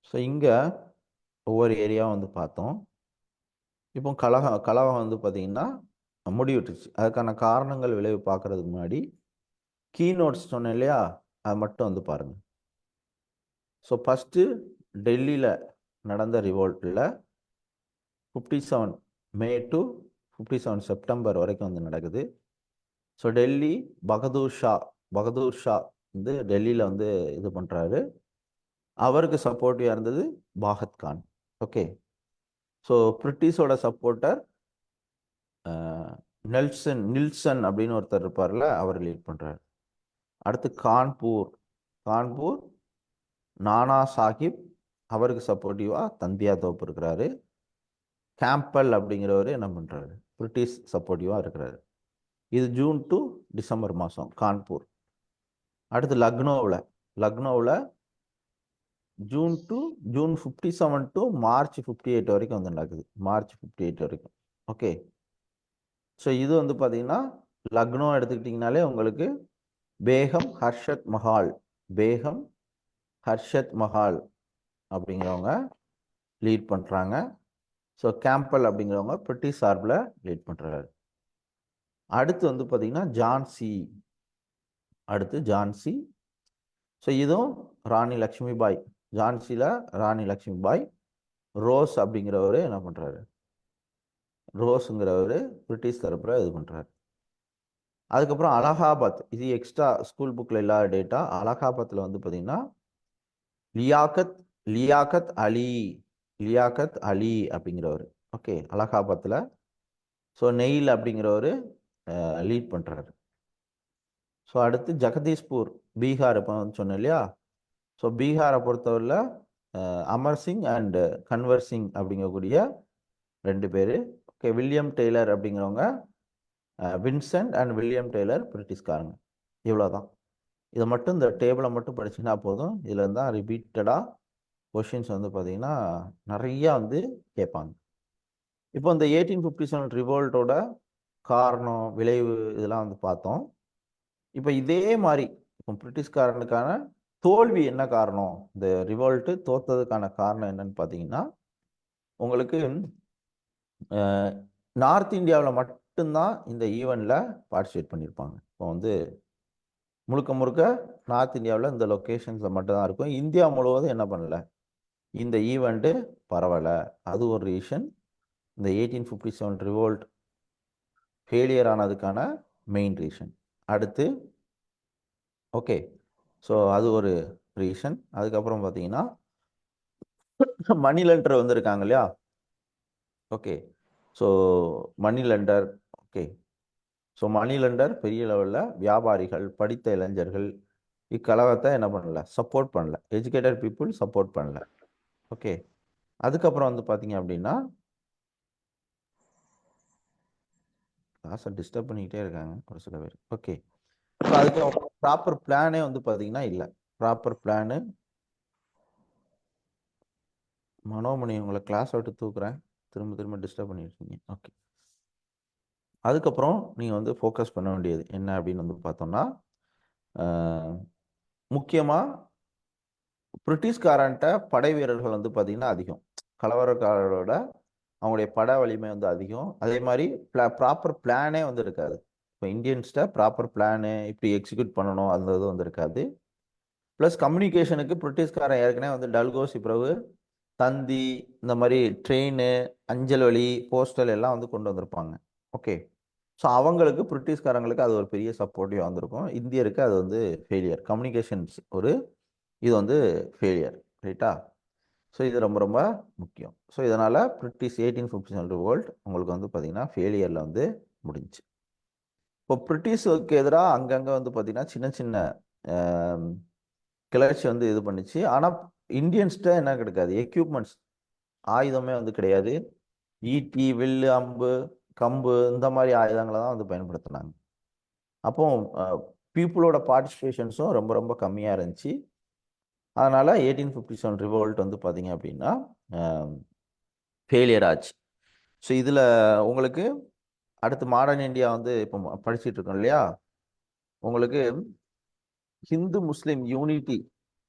ஸோ இங்கே ஒவ்வொரு ஏரியாவும் வந்து பார்த்தோம். இப்போ கலகம் வந்து பார்த்தீங்கன்னா முடிவிட்டுருச்சு. அதுக்கான காரணங்கள் விளைவு பார்க்கறதுக்கு முன்னாடி கீ நோட்ஸ் சொன்னேன் இல்லையா, அது மட்டும் வந்து பாருங்கள். ஸோ ஃபஸ்ட்டு டெல்லியில் நடந்த ரிவோல்ட்டில் 57 மே டு 57 செப்டம்பர் வரைக்கும் வந்து நடக்குது. ஸோ டெல்லி பகதூர் ஷா வந்து டெல்லியில் வந்து இது பண்ணுறாரு. அவருக்கு சப்போர்ட்டிவாக இருந்தது பாகத் Khan. Okay. So பிரிட்டிஷோட supporter Nelson அப்படின்னு ஒருத்தர் இருப்பார்ல, அவர் லீட் பண்ணுறாரு. அடுத்து கான்பூர் நானா சாஹிப், அவருக்கு சப்போர்ட்டிவாக தந்தியா தோப்பு இருக்கிறாரு. கேம்பல் அப்படிங்கிறவர் என்ன பண்ணுறாரு, பிரிட்டிஷ் சப்போர்ட்டிவாக இருக்கிறாரு. இது ஜூன் டு டிசம்பர் மாதம் கான்பூர். அடுத்து லக்னோவில் ஜூன் 57 டு மார்ச் 58 வரைக்கும் வந்து நடக்குது. மார்ச் 58 வரைக்கும். ஓகே. ஸோ இது வந்து பார்த்தீங்கன்னா லக்னோ எடுத்துக்கிட்டிங்கனாலே உங்களுக்கு பேகம் ஹர்ஷத் மஹால் அப்படிங்கிறவங்க லீட் பண்ணுறாங்க. ஸோ கேம்பல் அப்படிங்கிறவங்க பிரிட்டிஷ் சார்பில் லீட் பண்ணுறாரு. அடுத்து வந்து பார்த்தீங்கன்னா ஜான்சி. ஸோ இதுவும் ராணி லக்ஷ்மிபாய். ஜான்சியில் ராணி லக்ஷ்மிபாய். ரோஸ் அப்படிங்கிறவர் என்ன பண்ணுறாரு, ரோஸுங்கிறவர் பிரிட்டிஷ் தரப்பில் இது பண்ணுறாரு. அதுக்கப்புறம் அலகாபாத், இது எக்ஸ்ட்ரா ஸ்கூல் புக்கில் இல்லாத டேட்டா. அலகாபாத்தில் வந்து பார்த்தீங்கன்னா லியாக்கத் அலி அப்படிங்கிறவர். ஓகே. அலகாபாத்தில். ஸோ நெயில் அப்படிங்கிறவர் லீட் பண்ணுறாரு. ஸோ அடுத்து ஜெகதீஷ்பூர் பீகார் இப்போ சொன்னேன் இல்லையா. ஸோ பீகாரை பொறுத்தவரையில் அமர் சிங் அண்ட் கன்வர் சிங் அப்படிங்கக்கூடிய 2 பேர். ஓகே. வில்லியம் டெய்லர் அப்படிங்கிறவங்க, வின்சென்ட் அண்ட் வில்லியம் டெய்லர் பிரிட்டிஷ்காரங்க. இவ்வளோதான். இதை மட்டும் இந்த டேபிளை மட்டும் படிச்சுன்னா போதும். இதில் இருந்தால் ரிப்பீட்டடாக கொஷின்ஸ் வந்து பார்த்தீங்கன்னா நிறையா வந்து கேட்பாங்க. இப்போ இந்த 1857 ரிவோல்ட்டோட காரணம், விளைவு இதெல்லாம் வந்து பார்த்தோம். இப்போ இதே மாதிரி இப்போ பிரிட்டிஷ்காரனுக்கான தோல்வி என்ன காரணம், இந்த ரிவோல்ட்டு தோத்ததுக்கான காரணம் என்னன்னு பார்த்தீங்கன்னா, உங்களுக்கு நார்த் இந்தியாவில் மட்டும்தான் இந்த ஈவெண்ட்டில் பார்ட்டிசிபேட் பண்ணியிருப்பாங்க. இப்போ வந்து முழுக்க நார்த் இந்தியாவில் இந்த லொக்கேஷன்ஸில் மட்டும்தான் இருக்கும். இந்தியா முழுவதும் என்ன பண்ணலை, இந்த ஈவெண்ட்டு பரவலை. அது ஒரு ரீசன். இந்த 1857 ரிவோல்ட் ஃபெயிலியர் ஆனதுக்கான மெயின் ரீசன். அடுத்து ஓகே. ஸோ அது ஒரு ரீசன். அதுக்கப்புறம் பார்த்தீங்கன்னா மணி லெண்டர் வந்திருக்காங்க இல்லையா. ஓகே. ஸோ மணி லெண்டர். ஓகே. ஸோ மணி லெண்டர் பெரிய லெவலில் வியாபாரிகள், படித்த இளைஞர்கள் இக்கழகத்தை என்ன பண்ணல, சப்போர்ட் பண்ணல. எஜுகேட்டட் பீப்புள் சப்போர்ட் பண்ணல. ஓகே. அதுக்கப்புறம் வந்து பார்த்தீங்க அப்படின்னா கிளாஸை டிஸ்டர்ப் பண்ணிக்கிட்டே இருக்காங்க ஒரு சில பேர். ஓகே, ஸோ அதுக்கு ப்ராப்பர் பிளானே வந்து பார்த்தீங்கன்னா இல்லை. ப்ராப்பர் பிளானு மனோமணி உங்களை கிளாஸ் விட்டு தூக்குறேன், திரும்ப திரும்ப டிஸ்டர்ப் பண்ணியிருக்கீங்க. ஓகே, அதுக்கப்புறம் நீங்கள் வந்து ஃபோக்கஸ் பண்ண வேண்டியது என்ன அப்படின்னு வந்து பார்த்தோம்னா, முக்கியமாக பிரிட்டிஷ்காரன்ட்ட படை வீரர்கள் வந்து பார்த்தீங்கன்னா அதிகம். கலவரக்காரரோட அவங்களுடைய பட வலிமை வந்து அதிகம். அதே மாதிரி ப்ராப்பர் பிளானே வந்து இருக்காது. இப்போ இந்தியன்ஸ்கிட்ட ப்ராப்பர் பிளானு இப்படி எக்ஸிக்யூட் பண்ணணும் அந்த இது வந்து இருக்காது. ப்ளஸ் கம்யூனிகேஷனுக்கு பிரிட்டிஷ்காரன் ஏற்கனவே வந்து டல்கோசி பிறகு தந்தி இந்த மாதிரி ட்ரெயின், அஞ்சல் வழி, போஸ்டல் எல்லாம் வந்து கொண்டு வந்திருப்பாங்க. ஓகே, ஸோ அவங்களுக்கு பிரிட்டிஷ்காரங்களுக்கு அது ஒரு பெரிய சப்போர்ட்டிவ் வந்திருக்கும். இந்தியருக்கு அது வந்து ஃபெயிலியர். கம்யூனிகேஷன்ஸ் ஒரு இது வந்து ஃபெயிலியர். ரைட்டா? ஸோ இது ரொம்ப ரொம்ப முக்கியம். ஸோ இதனால் பிரிட்டிஷ் 1857 ரிவோல்ட் உங்களுக்கு வந்து பார்த்தீங்கன்னா ஃபெயிலியரில் வந்து முடிஞ்சுச்சு. இப்போ பிரிட்டிஷுக்கு எதிராக அங்கங்கே வந்து பார்த்தீங்கன்னா சின்ன சின்ன கிளர்ச்சி வந்து இது பண்ணிச்சு. ஆனால் இந்தியன்ஸ்கிட்ட என்ன கிடைக்காது, எக்யூப்மெண்ட்ஸ் ஆயுதமே வந்து கிடையாது. ஈட்டி, வில்லு, அம்பு, கம்பு இந்த மாதிரி ஆயுதங்களை தான் வந்து பயன்படுத்தினாங்க. அப்போ பீப்புளோட பார்ட்டிசிபேஷன்ஸும் ரொம்ப ரொம்ப கம்மியாக இருந்துச்சு. அதனால் 1857 ரிவோல்ட் வந்து பார்த்தீங்க அப்படின்னா ஃபெயிலியர் ஆச்சு. ஸோ இதில் உங்களுக்கு அடுத்து மாடர்ன் இந்தியா வந்து இப்போ படிச்சுட்டு இருக்கோம் இல்லையா, உங்களுக்கு Hindu Muslim unity.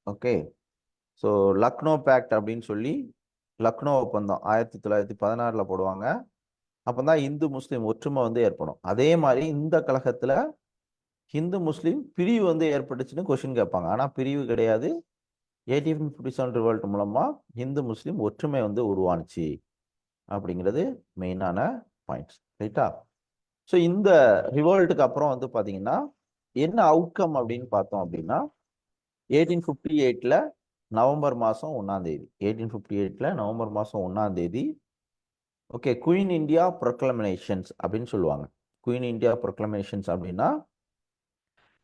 Okay, so Lucknow pact அப்படின்னு சொல்லி லக்னோ ஒப்பந்தம் 1916 போடுவாங்க. அப்போ தான் இந்து முஸ்லீம் ஒற்றுமை வந்து ஏற்படும். அதே மாதிரி இந்த கழகத்தில் ஹிந்து முஸ்லீம் பிரிவு வந்து ஏற்பட்டுச்சுன்னு கொஸ்டின் கேட்பாங்க. ஆனால் பிரிவு கிடையாது. 1857 ரிவோல்ட் மூலமாக இந்து முஸ்லீம் ஒற்றுமை வந்து உருவானுச்சு அப்படிங்கிறது மெயினான பாயிண்ட்ஸ். ரைட்டா? ஸோ இந்த ரிவோல்ட்டுக்கு அப்புறம் வந்து பார்த்தீங்கன்னா என்ன அவுட்கம் அப்படின்னு பார்த்தோம் அப்படின்னா 1858 நவம்பர் மாதம் 1 1858 நவம்பர் மாதம் 1 ஓகே, குயின் இந்தியா ப்ரொக்ளமேஷன்ஸ் அப்படின்னு சொல்லுவாங்க. குயின் இந்தியா ப்ரொக்ளமேஷன்ஸ் அப்படின்னா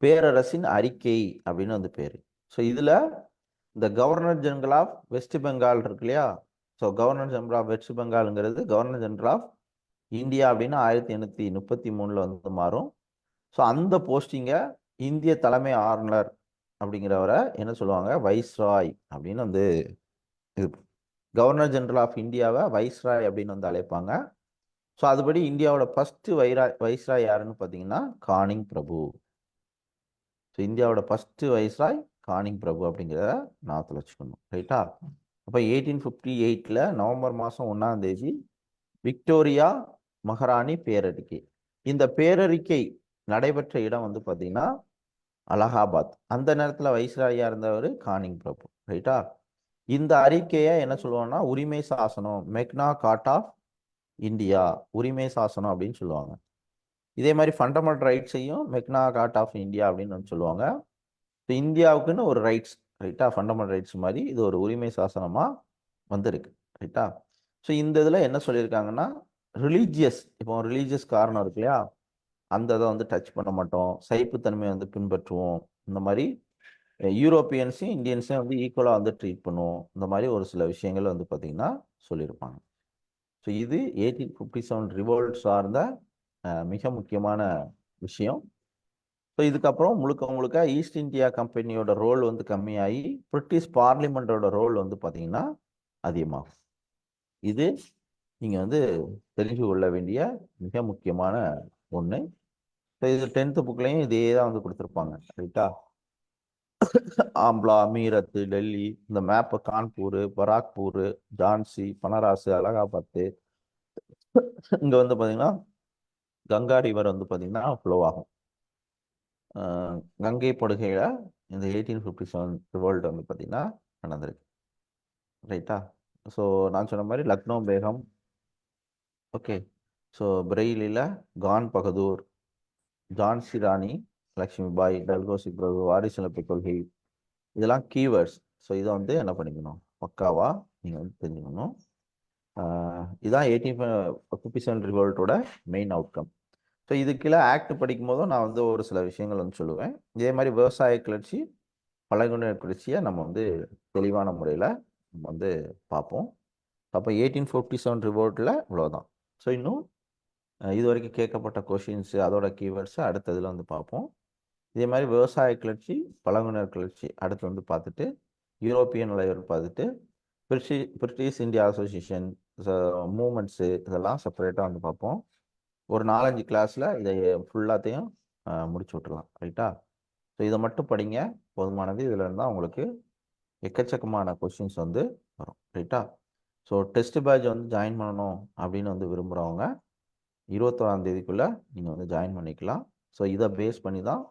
பேரரசின் அறிக்கை அப்படின்னு வந்து பேர். ஸோ இதில் இந்த governor general of west Bengal இருக்கு இல்லையா, so governor general of west பெங்காலுங்கிறது கவர்னர் ஜெனரல் ஆஃப் இந்தியா அப்படின்னு 1833 வந்து மாறும். ஸோ அந்த போஸ்டிங்கை இந்திய தலைமை ஆளுநர் அப்படிங்கிறவரை என்ன சொல்லுவாங்க, வைஸ்ராய் அப்படின்னு வந்து இது கவர்னர் ஜெனரல் ஆஃப் இந்தியாவை வைஸ்ராய் அப்படின்னு வந்து அழைப்பாங்க. ஸோ அதுபடி இந்தியாவோட ஃபஸ்ட்டு வைஸ்ராய் யாருன்னு பார்த்தீங்கன்னா கானிங் பிரபு. ஸோ இந்தியாவோட ஃபஸ்ட்டு வைஸ்ராய் கானிங் பிரபு அப்படிங்கிறத ஞாபகத்தில் வச்சுக்கணும். ரைட்டா? அப்போ 1858 நவம்பர் மாதம் 1 விக்டோரியா மகாராணி பேரறிக்கை. இந்த பேரறிக்கை நடைபெற்ற இடம் வந்து பார்த்தீங்கன்னா அலகாபாத். அந்த நேரத்தில் வைஸ்ராயா இருந்தவர் கானிங் பிரபு. ரைட்டா? இந்த அறிக்கையை என்ன சொல்லுவாங்கன்னா உரிமை சாசனம், மெக்னா கார்ட் ஆஃப் இந்தியா, உரிமை சாசனம் அப்படின்னு சொல்லுவாங்க. இதே மாதிரி ஃபண்டமெண்டல் ரைட்ஸையும் மெக்னா கார்ட் ஆஃப் இந்தியா அப்படின்னு வந்து சொல்லுவாங்க. இப்போ இந்தியாவுக்குன்னு ஒரு ரைட்ஸ், ரைட்டா, ஃபண்டமெண்டல் ரைட்ஸ் மாதிரி இது ஒரு உரிமை சாசனமாக வந்திருக்கு. ரைட்டா? ஸோ இந்த இதில் என்ன சொல்லியிருக்காங்கன்னா ரிலீஜியஸ், இப்போ ரிலீஜியஸ் காரணம் இருக்கு இல்லையா, அந்த இதை வந்து டச் பண்ண மாட்டோம், சைப்புத்தன்மையை வந்து பின்பற்றுவோம், இந்த மாதிரி யூரோப்பியன்ஸையும் இந்தியன்ஸையும் வந்து ஈக்குவலாக வந்து ட்ரீட் பண்ணுவோம், இந்த மாதிரி ஒரு சில விஷயங்கள் வந்து பார்த்திங்கன்னா சொல்லியிருப்பாங்க. ஸோ இது 1857 ரிவோல்ட் சார்ந்த மிக முக்கியமான விஷயம். ஸோ இதுக்கப்புறம் முழுக்க முழுக்க ஈஸ்ட் இந்தியா கம்பெனியோட ரோல் வந்து கம்மியாகி பிரிட்டிஷ் பார்லிமெண்ட்டோட ரோல் வந்து பார்த்தீங்கன்னா அதிகமாகும். இது நீங்கள் வந்து தெரிஞ்சு கொள்ள வேண்டிய மிக முக்கியமான ஒன்று. ஸோ இது 10th புக்லையும் இதே தான் வந்து கொடுத்துருப்பாங்க. ரைட்டா? ஆம்லா, மீரத், டெல்லி, இந்த மேப்பு கான்பூர், பராக்பூர், ஜான்சி, பனராசு, அலகாபாத்து, இங்கே வந்து பார்த்தீங்கன்னா கங்கா ரிவர் வந்து பார்த்தீங்கன்னா ஃப்ளோ ஆகும். கங்கை படுகையில் இந்த 1857 ரிவோல்ட் வந்து பார்த்தீங்கன்னா நடந்திருக்கு. ரைட்டா? ஸோ நான் சொன்ன மாதிரி லக்னோ பேகம், ஓகே, ஸோ பிரெயிலில் கான் பகதூர், ஜான்சி ராணி லக்ஷ்மிபாய், டல்கோசி பிரபு, வாரிசுலப்பு கொள்கை, இதெல்லாம் கீவேர்ட்ஸ். ஸோ இதை வந்து என்ன பண்ணிக்கணும், பக்காவாக நீங்கள் வந்து தெரிஞ்சுக்கணும். இதுதான் 1857 ரிவோல்ட்டோட மெயின் அவுட்கம். ஸோ இதுக்குள்ள ஆக்ட் படிக்கும் போதும் நான் வந்து ஒரு சில விஷயங்கள் வந்து சொல்லுவேன். இதே மாதிரி விவசாய கிளர்ச்சி, பழங்குடியின கிளர்ச்சியை நம்ம வந்து தெளிவான முறையில் நம்ம வந்து பார்ப்போம். அப்போ 1857 ரிவோல்ட்டில் இவ்வளோதான். ஸோ இன்னும் இது வரைக்கும் கேட்கப்பட்ட கொஷின்ஸு அதோட கீவேர்ட்ஸு அடுத்ததில் வந்து பார்ப்போம். இதே மாதிரி விவசாய கிளர்ச்சி, பழங்குடியினர் கிளர்ச்சி அடுத்து வந்து பார்த்துட்டு, யூரோப்பியன் தலைவர் பார்த்துட்டு, பிரிட்டிஷ் இந்தியா அசோசியேஷன் மூமெண்ட்ஸு இதெல்லாம் செப்பரேட்டாக வந்து பார்ப்போம். ஒரு 4-5 கிளாஸில் இதை ஃபுல்லாத்தையும் முடிச்சு விட்டுறலாம். ரைட்டா? ஸோ இதை மட்டும் படிங்க போதுமானது. இதில் இருந்தால் உங்களுக்கு எக்கச்சக்கமான கொஷின்ஸ் வந்து வரும். ரைட்டா? ஸோ டெஸ்ட் பேட்ச் வந்து ஜாயின் பண்ணணும் அப்படின்னு வந்து விரும்புகிறவங்க 21ஆம் தேதிக்குள்ளே நீங்கள் வந்து ஜாயின் பண்ணிக்கலாம். ஸோ இதை பேஸ் பண்ணி தான்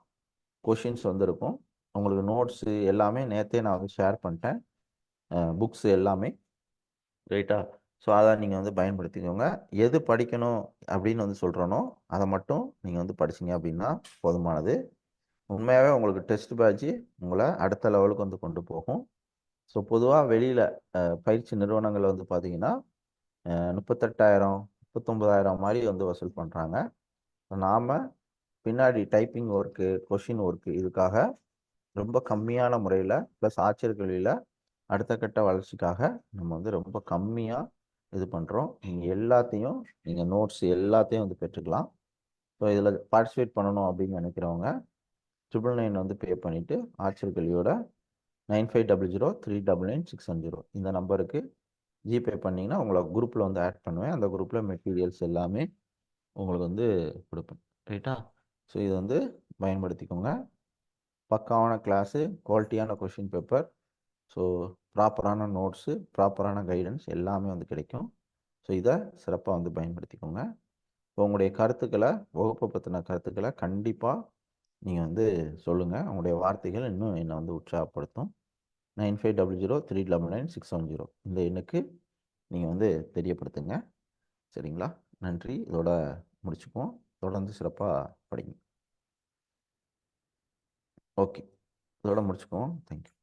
கொஷின்ஸ் வந்து இருக்கும். உங்களுக்கு நோட்ஸு எல்லாமே நேற்றே நான் வந்து ஷேர் பண்ணிட்டேன், புக்ஸு எல்லாமே. ரைட்டா? ஸோ அதை நீங்கள் வந்து பயன்படுத்திக்கோங்க. எது படிக்கணும் அப்படின்னு வந்து சொல்கிறனோ அதை மட்டும் நீங்கள் வந்து படிச்சிங்க அப்படின்னா போதுமானது. உண்மையாகவே உங்களுக்கு டெஸ்ட் பேட்ச் உங்களை அடுத்த லெவலுக்கு வந்து கொண்டு போகும். ஸோ பொதுவாக வெளியில் பயிற்சி நிறுவனங்கள் வந்து பார்த்தீங்கன்னா 38,000 39,000 மாதிரி வந்து வசூல் பண்ணுறாங்க. நாம் பின்னாடி டைப்பிங் ஒர்க்கு, கொஷின் ஒர்க்கு இதுக்காக ரொம்ப கம்மியான முறையில் ப்ளஸ் ஆச்சரியங்களில் அடுத்த கட்ட வளர்ச்சிக்காக நம்ம வந்து ரொம்ப கம்மியாக இது பண்ணுறோம். நீங்கள் எல்லாத்தையும் நீங்கள் நோட்ஸ் எல்லாத்தையும் வந்து பெற்றுக்கலாம். ஸோ இதில் பார்ட்டிசிபேட் பண்ணணும் அப்படின்னு நினைக்கிறவங்க 999 வந்து பே பண்ணிவிட்டு ஆச்சரியக்கல்வியோட 9500399610 இந்த நம்பருக்கு ஜிபே பண்ணிங்கன்னா உங்களை குரூப்பில் வந்து ஆட் பண்ணுவேன். அந்த குரூப்பில் மெட்டீரியல்ஸ் எல்லாமே உங்களுக்கு வந்து கொடுப்பேன். ரைட்டா? ஸோ இது வந்து பயன்படுத்திக்கோங்க. பக்காவான கிளாஸு, குவாலிட்டியான கொஷின் பேப்பர், ஸோ ப்ராப்பரான நோட்ஸு, ப்ராப்பரான கைடன்ஸ் எல்லாமே வந்து கிடைக்கும். ஸோ இதை சிறப்பாக வந்து பயன்படுத்திக்கோங்க. ஸோ உங்களுடைய கருத்துக்களை, வகுப்பை பற்றின கருத்துக்களை கண்டிப்பாக நீங்கள் வந்து சொல்லுங்கள். உங்களுடைய வார்த்தைகள் இன்னும் என்னை வந்து உற்சாகப்படுத்தும். 9500399610 இந்த எண்ணுக்கு நீங்கள் வந்து தெரியப்படுத்துங்க. சரிங்களா? நன்றி. இதோட முடிச்சுக்குவோம். தொடர்ந்து சிறப்பாக படிங்க. ஓகே, இதோட முடிச்சுக்குவோம். தேங்க்யூ.